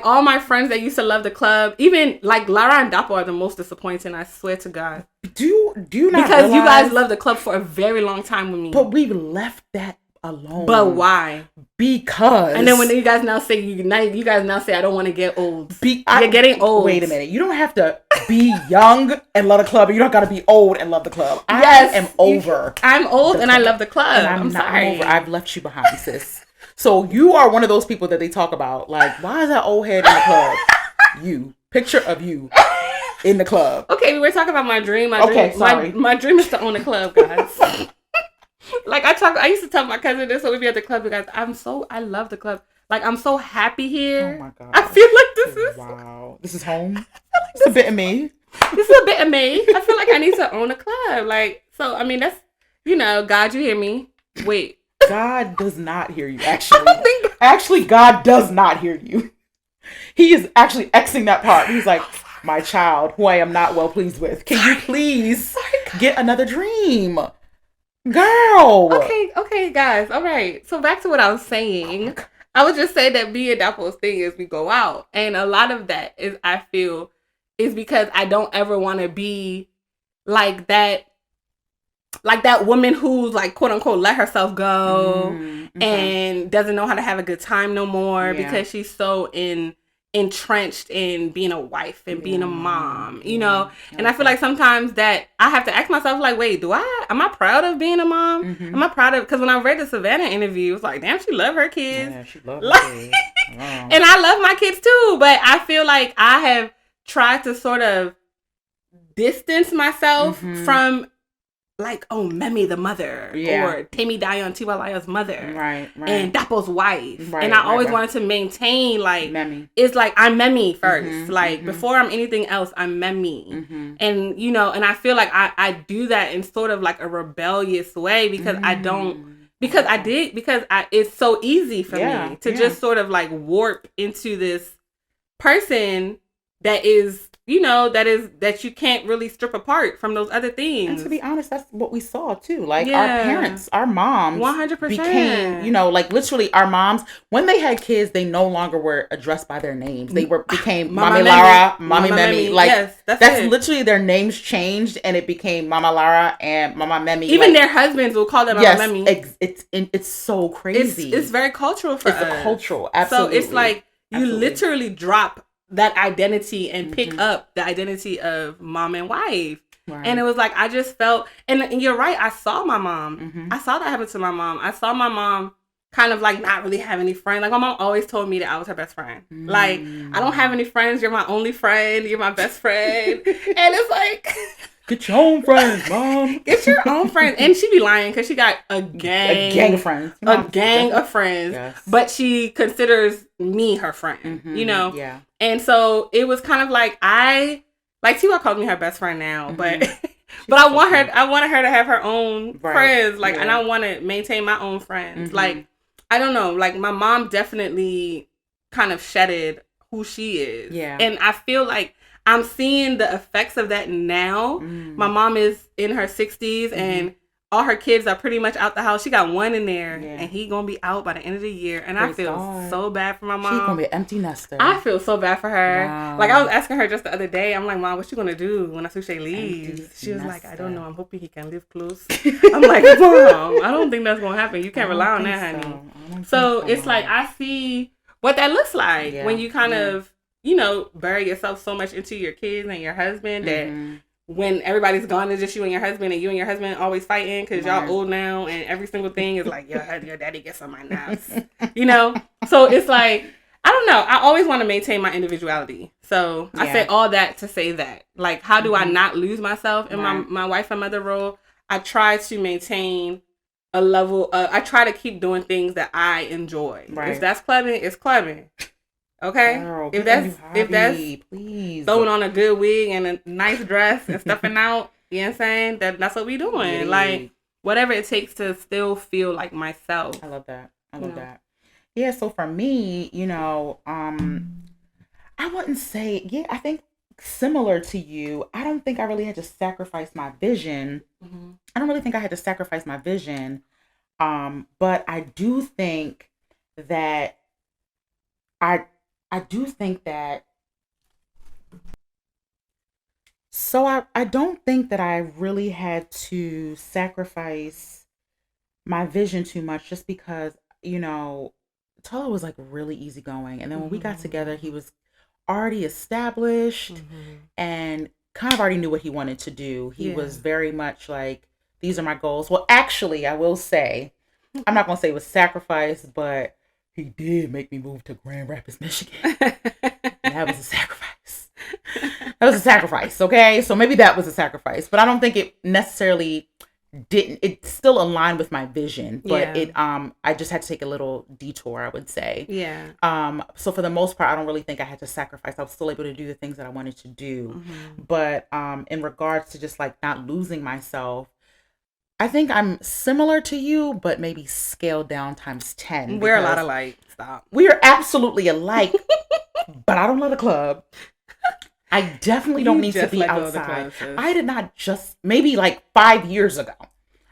All my friends that used to love the club, even like Lara and Dapo are the most disappointing, I swear to God. Do you not Because realize, you guys loved the club for a very long time with me. But we've left that alone. But why? Because. And then when you guys now say I don't want to get old. You're getting old. Wait a minute. You don't have to be young and love the club. You don't got to be old and love the club. Yes, I am over. I'm old and I love the club. And I'm sorry. I'm over. I've left you behind, sis. So you are one of those people that they talk about. Like, why is that old head in the club? You. Picture of you in the club. Okay, we were talking about my dream. Sorry. My dream is to own a club, guys. Like I used to tell my cousin this when we be at the club, guys. I love the club. Like I'm so happy here. Oh my God. I feel like this is wow. This is home. It's a bit of me. This is a bit of me. I feel like I need to own a club. Like so. I mean, that's God, you hear me? Wait. God does not hear you. Actually, God does not hear you. He is actually Xing that part. He's like, my child, who I am not well pleased with. Can you please get another dream? Girl. Okay, guys. All right. So back to what I was saying. I would just say that me and Dapo's thing is we go out. And a lot of that I feel is because I don't ever want to be like that woman who's like, quote unquote, let herself go and doesn't know how to have a good time no more because she's so entrenched in being a wife and being a mom, and I feel like sometimes that I have to ask myself like, wait, am I proud of being a mom? Am I proud of, because when I read the Savannah interview, it was like, damn, she loved her kids. Yeah, she loved her kids. Wow. And I love my kids too, but I feel like I have tried to sort of distance myself from like, oh, Memi the mother, or Temi Dayon Tiwalaya's mother, right, and Dapo's wife, right, and I always wanted to maintain like Memi. It's like I'm Memi first, like before I'm anything else, I'm Memi, and and I feel like I do that in sort of like a rebellious way because it's so easy for me to just sort of like warp into this person that is. That you can't really strip apart from those other things. And to be honest, that's what we saw too. Like our parents, our moms 100% became, like literally our moms, when they had kids, they no longer were addressed by their names. They became Mama Lara, Mommy Memi. Like yes, that's literally their names changed and it became Mama Lara and Mama Memi. Even their husbands will call them Mama Memi. It's so crazy. It's very cultural for us. It's cultural, absolutely. So it's like you literally drop that identity and pick up the identity of mom and wife. Right. And it was like, I just felt, and you're right, I saw my mom. I saw that happen to my mom. I saw my mom kind of like not really have any friends. Like my mom always told me that I was her best friend. Like, I don't have any friends. You're my only friend. You're my best friend. And it's like... Get your own friends, Mom. Get your own friends. And she be lying because she got a gang of friends. A gang of friends. Yes. But she considers me her friend, Yeah. And so it was kind of like Tiwa calls me her best friend now, but I wanted her to have her own friends. Like, and I want to maintain my own friends. Like, I don't know. Like, my mom definitely kind of shedded who she is. Yeah. And I feel like I'm seeing the effects of that now. My mom is in her 60s and all her kids are pretty much out the house. She got one in there and he gonna be out by the end of the year. And I feel so bad for my mom. She's gonna be an empty nester. I feel so bad for her. Wow. Like I was asking her just the other day, I'm like, Mom, what you gonna do when Asuche leaves? She was like, I don't know. I'm hoping he can live close. I'm like, Mom, I don't think that's gonna happen. You can't rely on that, honey. So it's like I see what that looks like when you kind of bury yourself so much into your kids and your husband that when everybody's gone, it's just you and your husband always fighting because y'all old now and every single thing is like, your daddy gets on my nerves, So it's like, I don't know. I always want to maintain my individuality. So I say all that to say that. Like, how do I not lose myself in my wife and mother role? I try to maintain a level. I try to keep doing things that I enjoy. If Right. that's clubbing, it's clubbing. Okay. Girl, If get a new that's hobby, please. throwing on a good wig and a nice dress and stuffing out, you know what I'm saying? That's what we doing. Like whatever it takes to still feel like myself. I love that. I love that. Yeah, so for me, I wouldn't say, yeah, I think similar to you, I don't think I really had to sacrifice my vision. I don't really think I had to sacrifice my vision. But I do think that I I do think that so I don't think that I really had to sacrifice my vision too much just because, Tolo was like really easygoing. And then when we got together, he was already established and kind of already knew what he wanted to do. He was very much like, these are my goals. Well, actually, I will say, I'm not going to say it was sacrifice, but he did make me move to Grand Rapids, Michigan. And that was a sacrifice. That was a sacrifice, okay? So maybe that was a sacrifice, but I don't think it necessarily didn't. It still aligned with my vision, but I just had to take a little detour, I would say. So for the most part, I don't really think I had to sacrifice. I was still able to do the things that I wanted to do. But in regards to just like not losing myself, I think I'm similar to you, but maybe scaled down times 10. We're a lot alike. Stop. We are absolutely alike, but I don't love the club. I definitely don't need to be outside. I did not just, maybe like 5 years ago,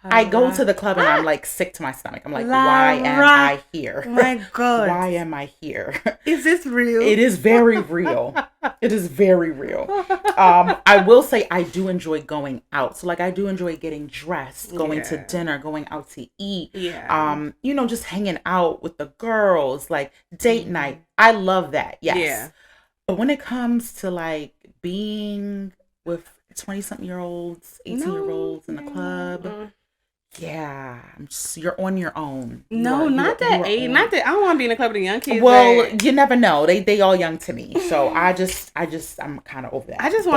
I go to the club and I'm like sick to my stomach. I'm like, why am I here? My God. Why am I here? Is this real? It is very real. It is very real. I will say I do enjoy going out. So like I do enjoy getting dressed, going to dinner, going out to eat. Just hanging out with the girls, like date night. I love that. Yes. Yeah. But when it comes to like being with 20-something-year-olds, 18-year-olds in the club, you're on your own. Not that age. Not that I don't want to be in the club with the young kids. Well, you never know. They all young to me, so I'm kind of over that. I just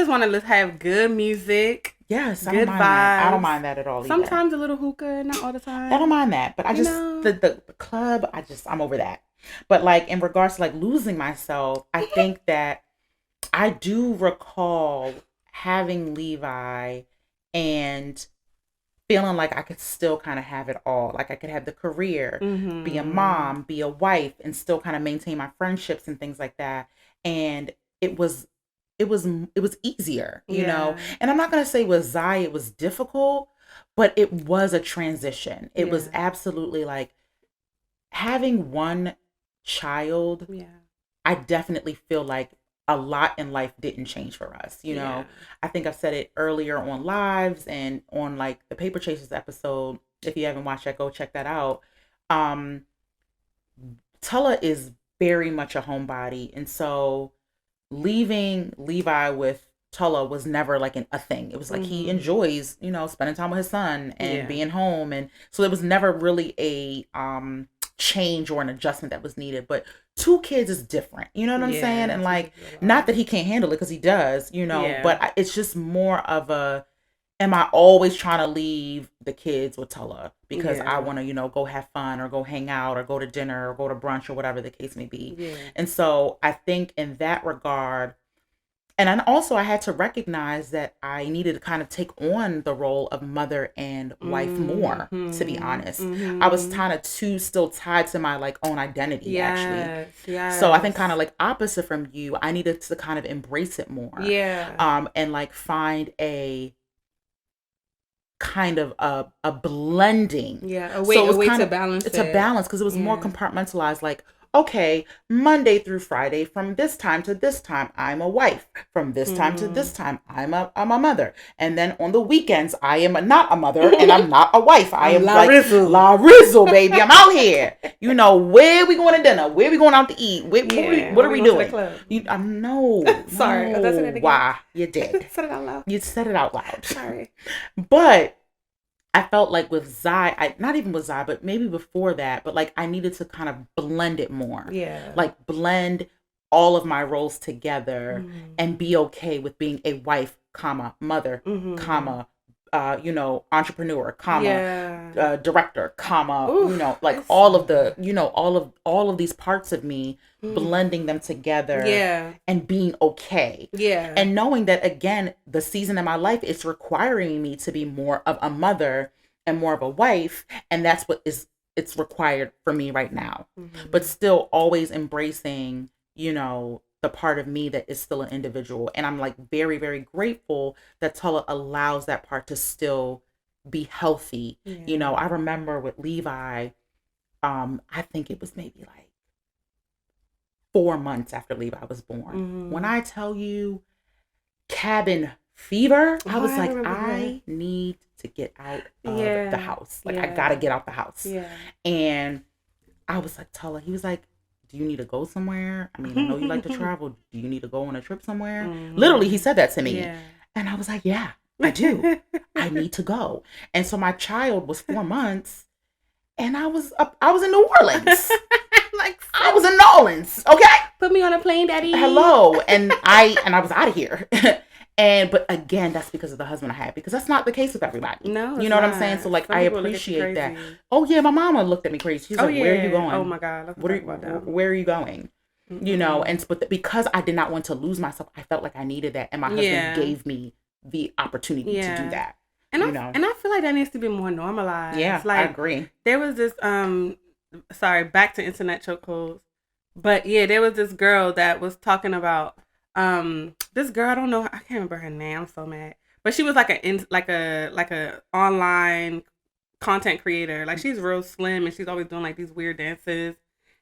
want to have good music. Yes, good vibes. I don't mind that at all. Sometimes a little hookah, not all the time. I don't mind that, but I just the club. I'm over that. But like in regards to like losing myself, I think that I do recall having Levi and feeling like I could still kind of have it all. Like I could have the career, be a mom, be a wife, and still kind of maintain my friendships and things like that. And it was easier, you know. And I'm not gonna say with Zai it was difficult, but it was a transition. It was absolutely like having one child. I definitely feel like a lot in life didn't change for us, you know. I think I've said it earlier on lives and on like the Paper Chasers episode. If you haven't watched that, go check that out. Tulla is very much a homebody, and so leaving Levi with Tulla was never like a thing. It was like he enjoys, spending time with his son and being home, and so it was never really a change or an adjustment that was needed. But 2 kids is different, you know what I'm saying? And like, not that he can't handle it, because he does, but it's just more of a, am I always trying to leave the kids with Tulla because I want to, go have fun or go hang out or go to dinner or go to brunch or whatever the case may be. And so I think in that regard, and then also I had to recognize that I needed to kind of take on the role of mother and wife more, to be honest. I was kind of too still tied to my like own identity, actually. So I think kind of like opposite from you, I needed to kind of embrace it more. And like find a kind of a blending. A way to balance it. To balance, because it was more compartmentalized, like, okay, Monday through Friday, from this time to this time, I'm a wife. From this time to this time, I'm a mother. And then on the weekends, I am not a mother and I'm not a wife. I am La Rizzle, baby. I'm out here. Where we going to dinner? Where we going out to eat? What are we doing? No. Sorry. No. Why? You did. Said it out loud. You said it out loud. Sorry. But I felt like with Zai, not even with Zai, but maybe before that, but like I needed to kind of blend it more. Like blend all of my roles together and be okay with being a wife, comma, mother, comma, entrepreneur, comma, Yeah. director, comma, Oof, like it's all of so the, all of these parts of me, mm. blending them together Yeah. and being okay. Yeah. And knowing that, again, the season in my life is requiring me to be more of a mother and more of a wife. And that's what it's required for me right now. But Mm-hmm. still always embracing, the part of me that is still an individual. And I'm like very, very grateful that Tulla allows that part to still be healthy. Yeah. I remember with Levi, I think it was maybe like 4 months after Levi was born. When Mm-hmm. I tell you cabin fever, I Oh, was I like, remember that. I need to get out of the Yeah. house. Like, I Yeah. gotta get out the house. Yeah. And I was like, Tulla, he was like, do you need to go somewhere? I mean, I know you like to travel. Do you need to go on a trip somewhere? Literally, he Mm-hmm. said that to me. Yeah. And I was like, yeah, I do. I need to go. And so my child was 4 months and I was in New Orleans. Like, I was in New Orleans. Okay. put me on a plane, daddy. Hello. And I was out of here. But again, that's because of the husband I had, because that's not the case with everybody. No, You it's know what I'm saying? So not. like, Some I people look at you appreciate that. crazy. Oh yeah, my mama looked at me crazy. She's Oh like, where are you yeah. Oh going? my God. Let's What are talk about that. where are you going? Mm-mm. And but because I did not want to lose myself, I felt like I needed that, and my husband Yeah. gave me the opportunity to do Yeah. that. And I feel like that needs to be more normalized. Yeah, I Like, agree. there was this sorry, back to internet chokeholds. But yeah, there was this girl that was talking about this girl, I don't know, I can't remember her name. I'm so mad. But she was like a online content creator. Like, she's real slim and she's always doing like these weird dances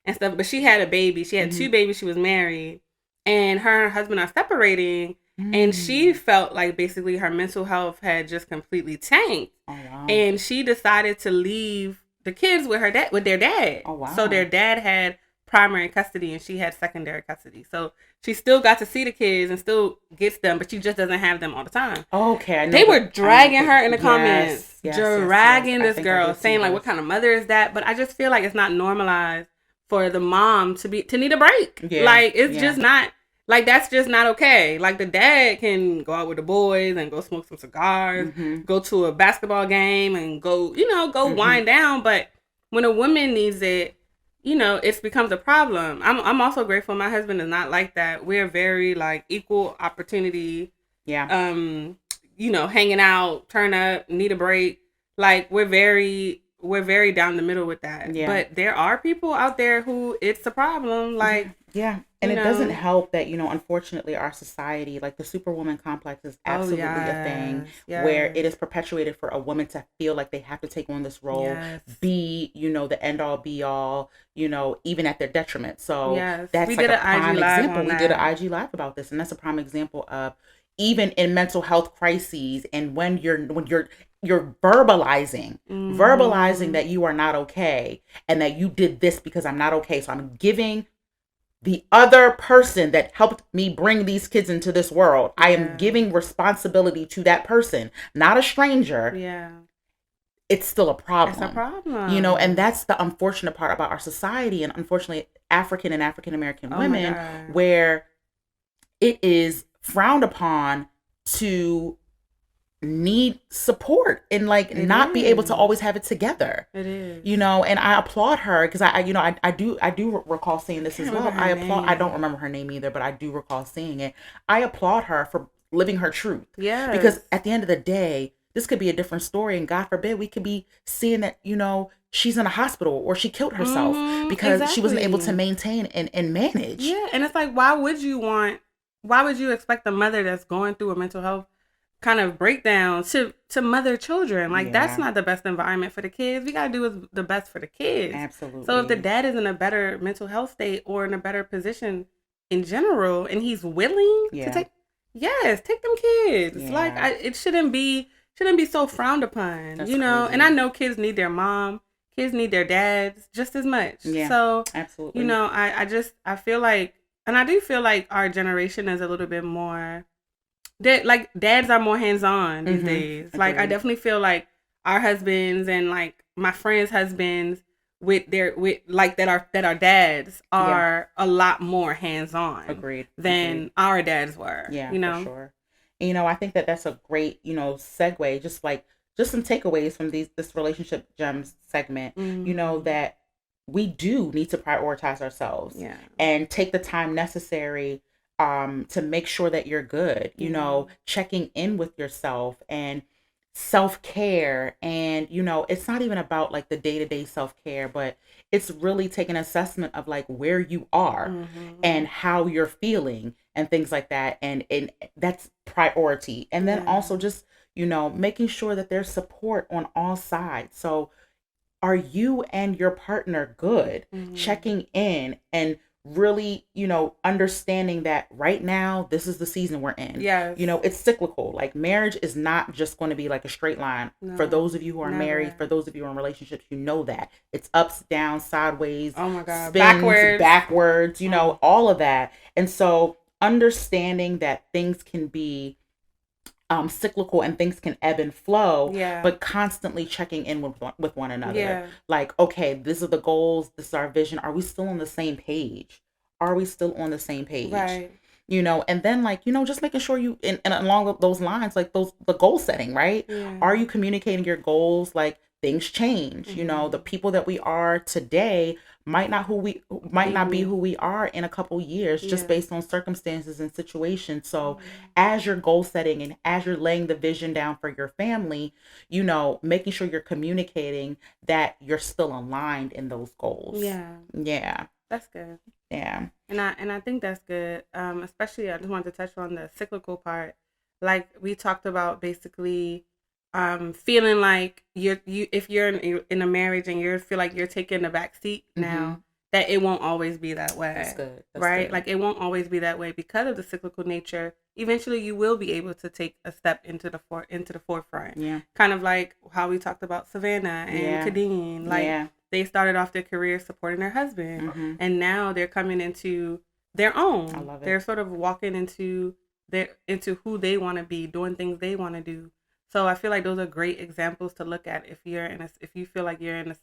and stuff. But she had a baby. She had Mhm. 2 babies. She was married, and her and her husband are separating. And she Mm. felt like basically her mental health had just completely tanked. Oh wow. And she decided to leave the kids with their dad. Oh wow. So their dad had primary custody and she had secondary custody. So she still got to see the kids and still gets them, but she just doesn't have them all the time. Okay, I know They were I know dragging her in the comments, yes, dragging I this think I girl, did see saying like, this. "What kind of mother is that?" But I just feel like it's not normalized for the mom to need a break. Yeah, Like, it's yeah. just not. Like, that's just not okay. Like, the dad can go out with the boys and go smoke some cigars, Mhm. go to a basketball game and go Mhm. wind down. But when a woman needs it, it becomes a problem. I'm also grateful my husband is not like that. We're very like equal opportunity. Yeah. Hanging out, turn up, need a break. Like, we're very down the middle with that. Yeah. But there are people out there who it's a problem. Like, yeah. And it doesn't help that, unfortunately, our society, like the superwoman complex, is absolutely a thing where it is perpetuated for a woman to feel like they have to take on this role, be, the end all be all, even at their detriment. So that's like a prime example. We did an IG live about this, and that's a prime example of, even in mental health crises, and when you're verbalizing that you are not okay and that you did this because I'm not okay. So I'm giving the other person that helped me bring these kids into this world, I am giving responsibility to that person, not a stranger. Yeah. It's still a problem. It's a problem. And that's the unfortunate part about our society, and unfortunately African and African American women, where it is frowned upon to need support and like not be able to always have it together. It is. And I applaud her, because I do recall seeing this as well. I don't remember her name either, but I do recall seeing it. I applaud her for living her truth. Yeah. Because at the end of the day, this could be a different story, and God forbid we could be seeing that, she's in a hospital or she killed herself because she wasn't able to maintain and manage. Yeah. And it's like, why would you expect a mother that's going through a mental health kind of breakdown to mother children? Like, that's not the best environment for the kids. We gotta do what's the best for the kids. Absolutely. So if the dad is in a better mental health state or in a better position in general, and he's willing to take them kids. Like, it shouldn't be so frowned upon. That's crazy. And I know kids need their mom, kids need their dads just as much. Yeah, so absolutely. I feel like, and I do feel like our generation is a little bit more, like, dads are more hands-on these days. Like, I definitely feel like our husbands and like my friends' husbands that are dads are a lot more hands-on. Agreed. Than our dads were. Yeah, for sure. I think that that's a great, segue, just some takeaways from this relationship gems segment, Mm-hmm. that we do need to prioritize ourselves Yeah. and take the time necessary to make sure that you're good, Yeah. checking in with yourself and self-care. And it's not even about like the day-to-day self-care, but it's really taking an assessment of like where you are Mm-hmm. and how you're feeling and things like that. And that's priority. And then Yeah. also just making sure that there's support on all sides. So are you and your partner good? Mm-hmm. Checking in and really, understanding that right now, this is the season we're in. Yes. It's cyclical. Like marriage is not just going to be like a straight line. For No. those of you who are married, Never. for those of you in relationships, that it's ups, downs, sideways, Oh my God. spins, Backwards. backwards, Mm. all of that. And so understanding that things can be cyclical and things can ebb and flow, Yeah. but constantly checking in with one another. Yeah. Like, okay, these are the goals, this is our vision. Are we still on the same page? Are we still on the same page? Right. And then like, just making sure you and along those lines, like the goal setting, right? Yeah. Are you communicating your goals? Like things change. Mm-hmm. The people that we are today might not be Be. who we are in a couple years just Yeah. based on circumstances and situations. So Mm-hmm. as you're goal setting and as you're laying the vision down for your family, making sure you're communicating that you're still aligned in those goals. Yeah. Yeah. That's good. Yeah. And I think that's good. Especially I just wanted to touch on the cyclical part. Like we talked about basically feeling like you if you're in a marriage and you feel like you're taking the back seat Mm-hmm. now, that it won't always be that That's way. good. That's Right? good. Like it won't always be that way because of the cyclical nature. Eventually you will be able to take a step into the forefront. Yeah. Kind of like how we talked about Savannah and Yeah. Kadeen. Like Yeah. they started off their career supporting their husband, Mm-hmm. and now they're coming into their I own. love it. They're sort of walking into who they want to be, doing things they want to do. So I feel like those are great examples to look at if you feel like you're in a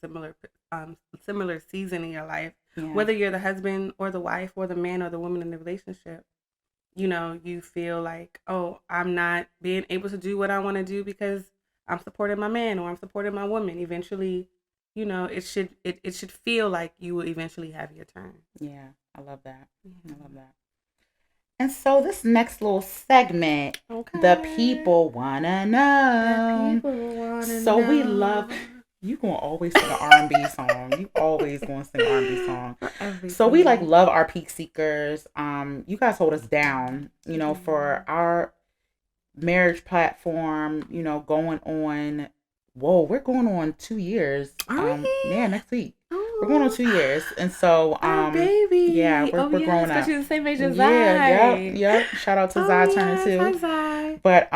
similar season in your life, Yeah. whether you're the husband or the wife or the man or the woman in the relationship. You feel like, oh, I'm not being able to do what I want to do because I'm supporting my man or I'm supporting my woman. Eventually, it should feel like you will eventually have your turn. Yeah. I love that. I love Yeah. that. And so this next little segment, the Okay. people wanna The know. people wanna So we love know. you gonna always sing an R&B song. You always gonna sing an R&B song. For So we like everything. love our peak seekers. You guys hold us down, for Yeah. our marriage platform, going on. Whoa, we're going on 2 years. Are we? Yeah, next week. We're going on Oh, 2 years. And so our yeah, baby. we're Oh we're yeah, growing up. especially the same age as Yeah, yep, I. yep. Shout out to Oh Zai turning yes, hi 2. Zai. But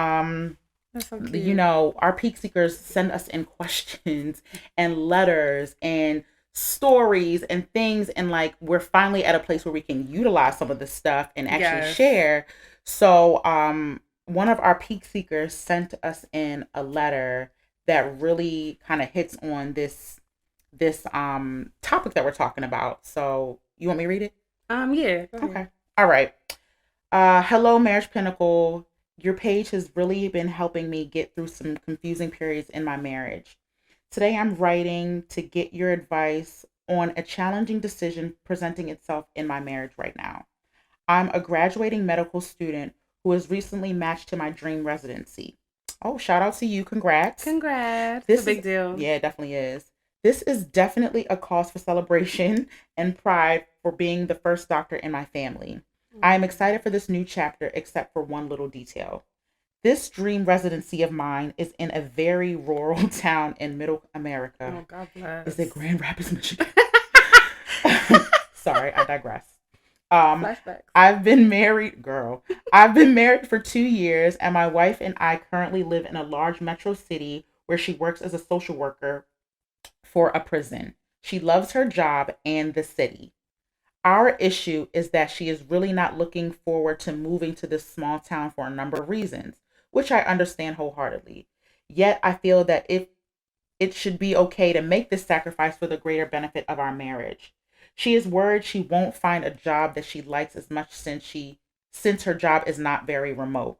That's so cute. our peak seekers send us in questions and letters and stories and things, and like we're finally at a place where we can utilize some of this stuff and actually Yes. share. So one of our peak seekers sent us in a letter that really kind of hits on this topic that we're talking about. So you want me to read it? Yeah. Go Okay. ahead. All right. Hello, Marriage Pinnacle. Your page has really been helping me get through some confusing periods in my marriage. Today, I'm writing to get your advice on a challenging decision presenting itself in my marriage right now. I'm a graduating medical student who has recently matched to my dream residency. Oh, shout out to you. Congrats. Congrats. It's a This is, big deal. yeah, it definitely is. This is definitely a cause for celebration and pride for being the first doctor in my family. I am Mm. excited for this new chapter, except for one little detail. This dream residency of mine is in a very rural town in middle America. Oh, God Is it bless. Grand Rapids, Michigan? Sorry, I digress. Um, Flashbacks. I've been married, girl. I've been married for 2 years, and my wife and I currently live in a large metro city where she works as a social worker for a prison. She loves her job and the city. Our issue is that she is really not looking forward to moving to this small town for a number of reasons, which I understand wholeheartedly. Yet I feel that if it should be okay to make this sacrifice for the greater benefit of our marriage. She is worried she won't find a job that she likes as much since she since her job is not very remote.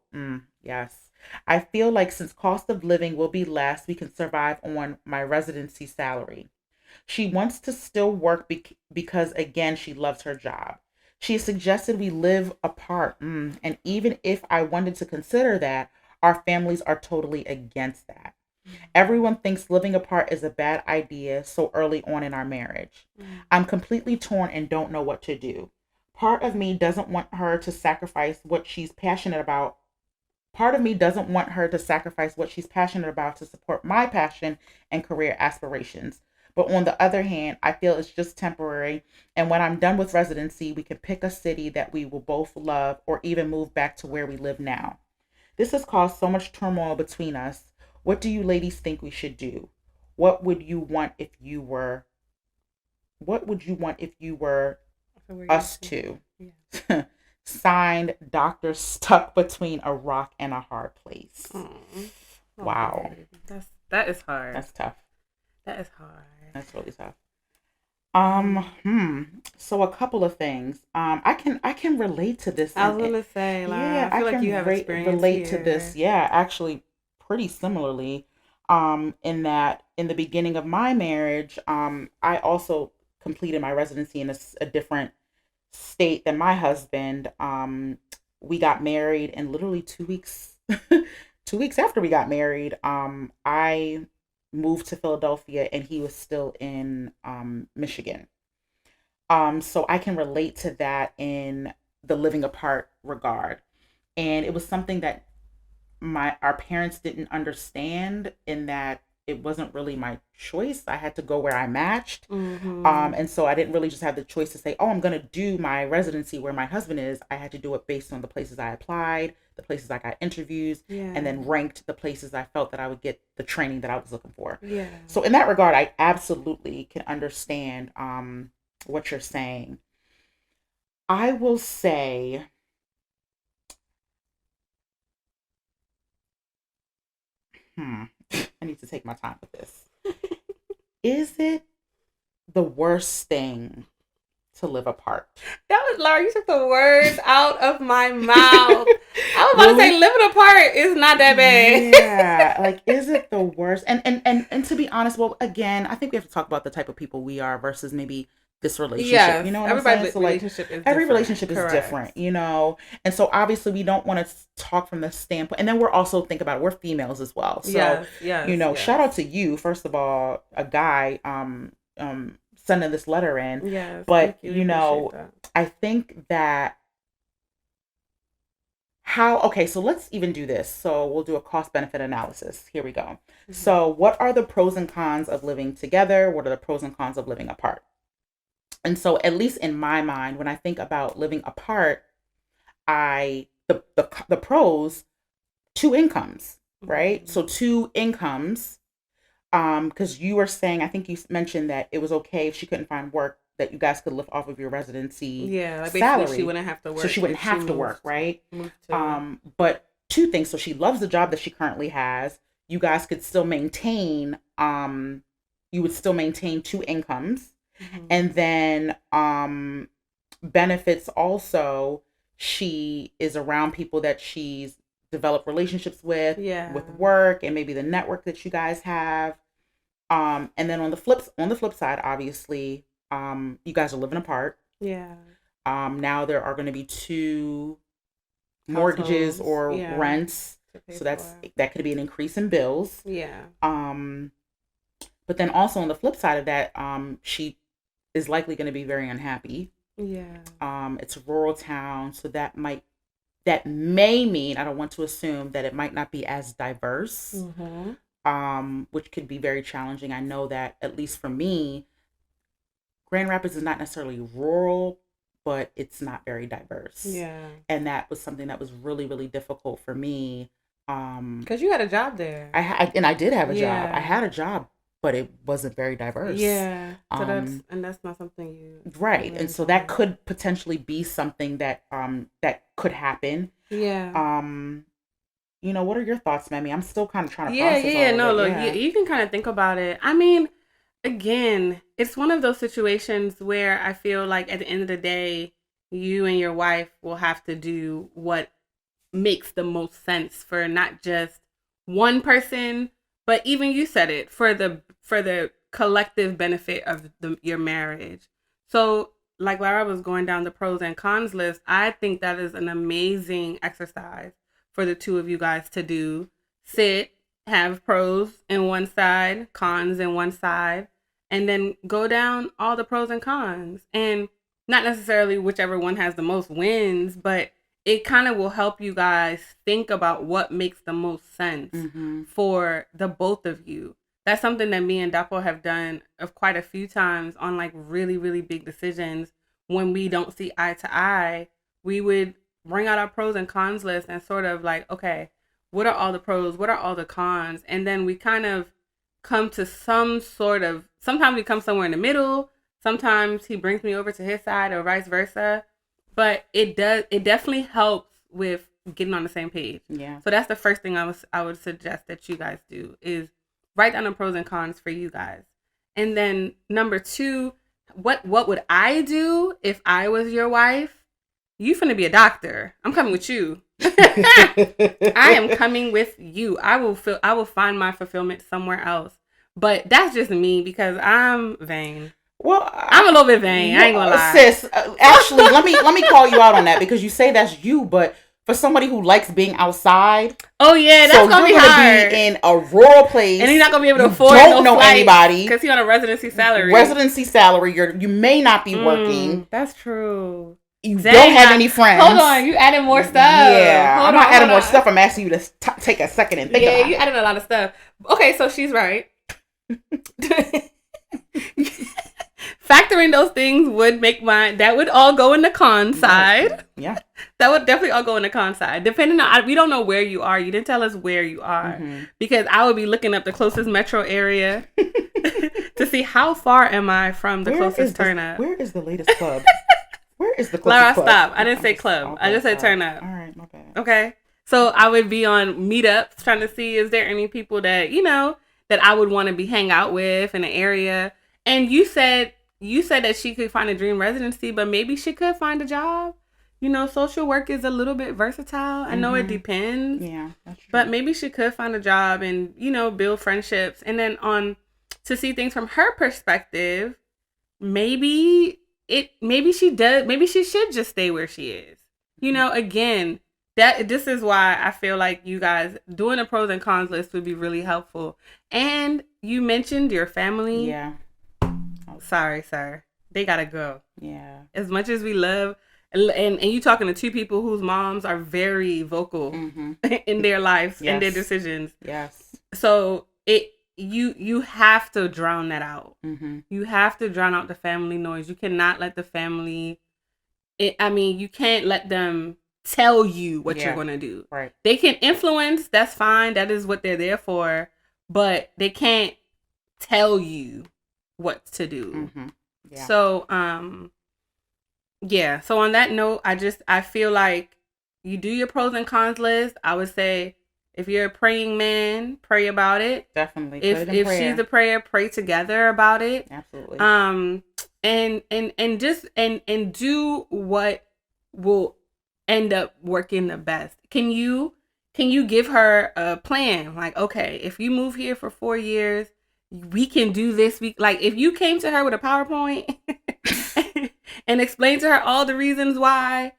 Yes. I feel like since cost of living will be less, we can survive on my residency salary. She wants to still work because, again, she loves her job. She suggested we live apart. And even if I wanted to consider that, our families are totally against that. Everyone thinks living apart is a bad idea so early on in our marriage. I'm completely torn and don't know what to do. Part of me doesn't want her to sacrifice what she's passionate about. Part of me doesn't want her to sacrifice what she's passionate about to support my passion and career aspirations. But on the other hand, I feel it's just temporary. And when I'm done with residency, we can pick a city that we will both love or even move back to where we live now. This has caused so much turmoil between us. What do you ladies think we should do? What would you want if you were what would you want if you were So we're us used to. two? Yeah. Signed, Doctor Stuck Between a Rock and a Hard Place. Oh, Wow. that is hard. That's tough. That is hard. That's really tough. So a couple of things. I can relate to this. I was gonna say, Lara, Yeah, I I feel like you can have experience relate to this. here. Yeah, actually, pretty similarly. In that, in the beginning of my marriage, I also completed my residency in a different state than my husband. We got married, and literally 2 weeks, 2 weeks after we got married, I moved to Philadelphia, and he was still in Michigan. So I can relate to that in the living apart regard. And it was something that my our parents didn't understand, in that it wasn't really my choice. I had to go where I matched. Mm-hmm. And so I didn't really just have the choice to say, oh, I'm going to do my residency where my husband is. I had to do it based on the places I applied, the places I got interviews, Yeah. and then ranked the places I felt that I would get the training that I was looking for. Yeah. So in that regard, I absolutely can understand what you're saying. I will say, hmm, I need to take my time with this. Is it the worst thing to live apart? That was Lara. You took the words out of my mouth. I was about to say Really? living apart is not that bad. Yeah, like, is it the worst? And to be honest, well, again, I think we have to talk about the type of people we are versus maybe this relationship. Yes, You know what I'm saying? everybody's So like, relationship is every different. relationship is Correct. different, and so obviously we don't want to talk from the standpoint. And then we're also, think about it, we're females as well. So, Yes, yes, shout yes, out to you, first of all, a guy sending this letter in. yes. Thank But you. We appreciate that. I think that how okay, so let's even do this. So we'll do a cost benefit analysis. Here we go. Mm-hmm. So what are the pros and cons of living together? What are the pros and cons of living apart? And so, at least in my mind, when I think about living apart, the pros, two incomes, right? Mm-hmm. So two incomes. Because you were saying, I think you mentioned that it was okay if she couldn't find work, that you guys could live off of your residency Yeah, like basically she salary, wouldn't have to so work she wouldn't if she have to work, right? moved to. But two things. So she loves the job that she currently has. You guys could still maintain. You would still maintain two incomes, Mm-hmm. and then benefits also. She is around people that she's developed relationships Yeah. with work, and maybe the network that you guys have. And then on the flip side, obviously, you guys are living apart. Yeah. Now there are going to be two mortgages Households. or Yeah. rents, To pay so for. that could be an increase in bills. Yeah. Um, but then also on the flip side of that, she is likely going to be very unhappy. Yeah. It's a rural town, so that may mean, I don't want to assume that it might not be as diverse, Mm-hmm. which could be very challenging. I know that, at least for me, Grand Rapids is not necessarily rural, but it's not very diverse. Yeah. And that was something that was really, really difficult for me. Because you had a job there. And I did have a job. I Yeah. had a job, but it wasn't very diverse. Yeah. So that's not something you Right. really And so that enjoy. could potentially be something that could happen. Yeah. Um, what are your thoughts, Memi? I'm still kind of trying to Yeah, process yeah, yeah. all of No, it. look, Yeah. you can kind of think about it. I mean, again, it's one of those situations where I feel like at the end of the day, you and your wife will have to do what makes the most sense for not just one person, but even you said it, for the collective benefit of your marriage. So, like Lara was going down the pros and cons list, I think that is an amazing exercise for the two of you guys to do. Sit, have pros in one side, cons in one side, and then go down all the pros and cons. And not necessarily whichever one has the most wins, but it kind of will help you guys think about what makes the most sense for the both of you. That's something that me and Dapo have done of quite a few times on like really, really big decisions. When we don't see eye to eye, we would bring out our pros and cons list and sort of like, okay, what are all the pros? What are all the cons? And then we kind of come to some sort of, sometimes we come somewhere in the middle. Sometimes he brings me over to his side or vice versa. But it definitely helps with getting on the same page. Yeah. So that's the first thing I would suggest that you guys do is write down the pros and cons for you guys. And then number 2, what would I do if I was your wife? You finna be a doctor. I'm coming with you. I am coming with you. I will find my fulfillment somewhere else. But that's just me because I'm vain. Well, I'm a little bit vain. I ain't gonna lie, sis. Actually, let me call you out on that because you say that's you, but for somebody who likes being outside, oh yeah, that's gonna be hard. Be in a rural place, and he's not gonna be able to afford. Don't know anybody because he's on a residency salary. You may not be working. That's true. You don't have any friends. Hold on, you added more stuff. Yeah, I'm not adding more stuff. I'm asking you to take a second and think about it. Yeah, you added a lot of stuff. Okay, so she's right. Factoring those things would make that would all go in the con side. Yeah. That would definitely all go in the con side. Depending on, we don't know where you are. You didn't tell us where you are. Because I would be looking up the closest metro area to see how far am I from the closest turn up. Where is the latest club? Where is the closest Lara, club? Stop. I didn't say club. Okay, I just said turn up. All right, my bad. Okay. So I would be on meetups trying to see, is there any people that, that I would want to be hang out with in the area. And you said that she could find a dream residency, but maybe she could find a job. Social work is a little bit versatile. I know it depends. Yeah, that's true. But maybe she could find a job and, build friendships. And then to see things from her perspective, maybe she should just stay where she is. Again, this is why I feel like you guys doing a pros and cons list would be really helpful. And you mentioned your family. Yeah. Sorry, sir. They gotta go. Yeah. As much as we love, and you talking to two people whose moms are very vocal in their lives and their decisions. Yes. So you have to drown that out. You have to drown out the family noise. You cannot let the family. You can't let them tell you what you're gonna do. Right. They can influence. That's fine. That is what they're there for. But they can't tell you what to do. Yeah. So so on that note, I feel like you do your pros and cons list. I would say if you're a praying man, pray about it. Definitely. If she's a prayer, pray together about it. Absolutely. And do what will end up working the best. Can you give her a plan? Like, okay, if you move here for 4 years, we can do this. Like, if you came to her with a PowerPoint and explained to her all the reasons why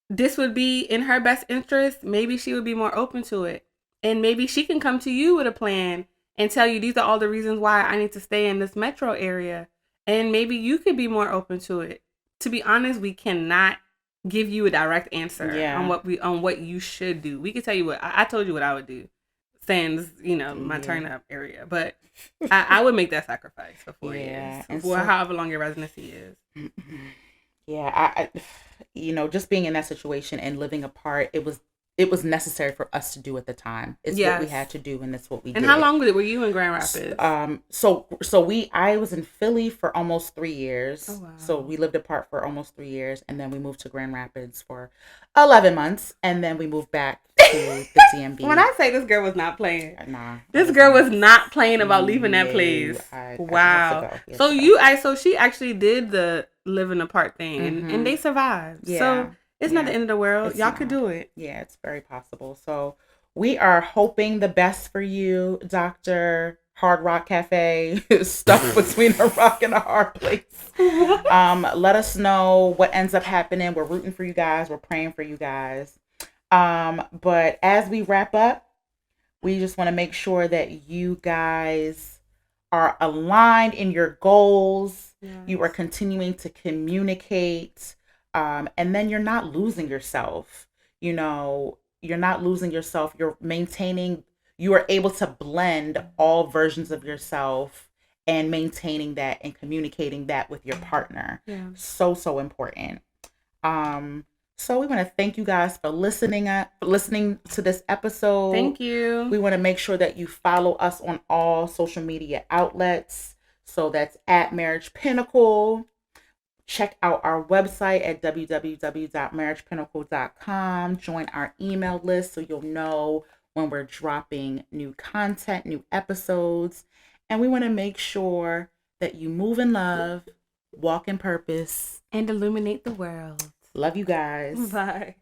this would be in her best interest, maybe she would be more open to it. And maybe she can come to you with a plan and tell you, these are all the reasons why I need to stay in this metro area. And maybe you could be more open to it. To be honest, we cannot give you a direct answer on what you should do. We could tell you what I told you what I would do. Sans, my turn up area. But I would make that sacrifice for 4 years. For however long your residency is. Yeah, I just being in that situation and living apart, it was it was necessary for us to do at the time. It's what we Yes. had to do, and that's what we And did. how long were you in Grand Rapids? I was in Philly for almost 3 years. Oh, wow. So we lived apart for almost 3 years, and then we moved to Grand Rapids for 11 months, and then we moved back to the DMV. When I say this girl was not playing, Nah, this girl was not playing about leaving that place. Wow. So she actually did the living apart thing, and they survived. Yeah. So it's not the end of the world. Y'all could do it. Yeah, it's very possible. So we are hoping the best for you, Dr. Hard Rock Cafe, stuck between a rock and a hard place. Let us know what ends up happening. We're rooting for you guys. We're praying for you guys. But as we wrap up, we just want to make sure that you guys are aligned in your goals. Yes. You are continuing to communicate. And then you're not losing yourself. You're not losing yourself. You're maintaining, you are able to blend all versions of yourself and maintaining that and communicating that with your partner. Yeah. So important. So we want to thank you guys for listening to this episode. Thank you. We want to make sure that you follow us on all social media outlets. So that's at Marriage Pinnacle. Check out our website at www.marriagepinnacle.com. Join our email list so you'll know when we're dropping new content, new episodes. And we want to make sure that you move in love, walk in purpose, and illuminate the world. Love you guys. Bye.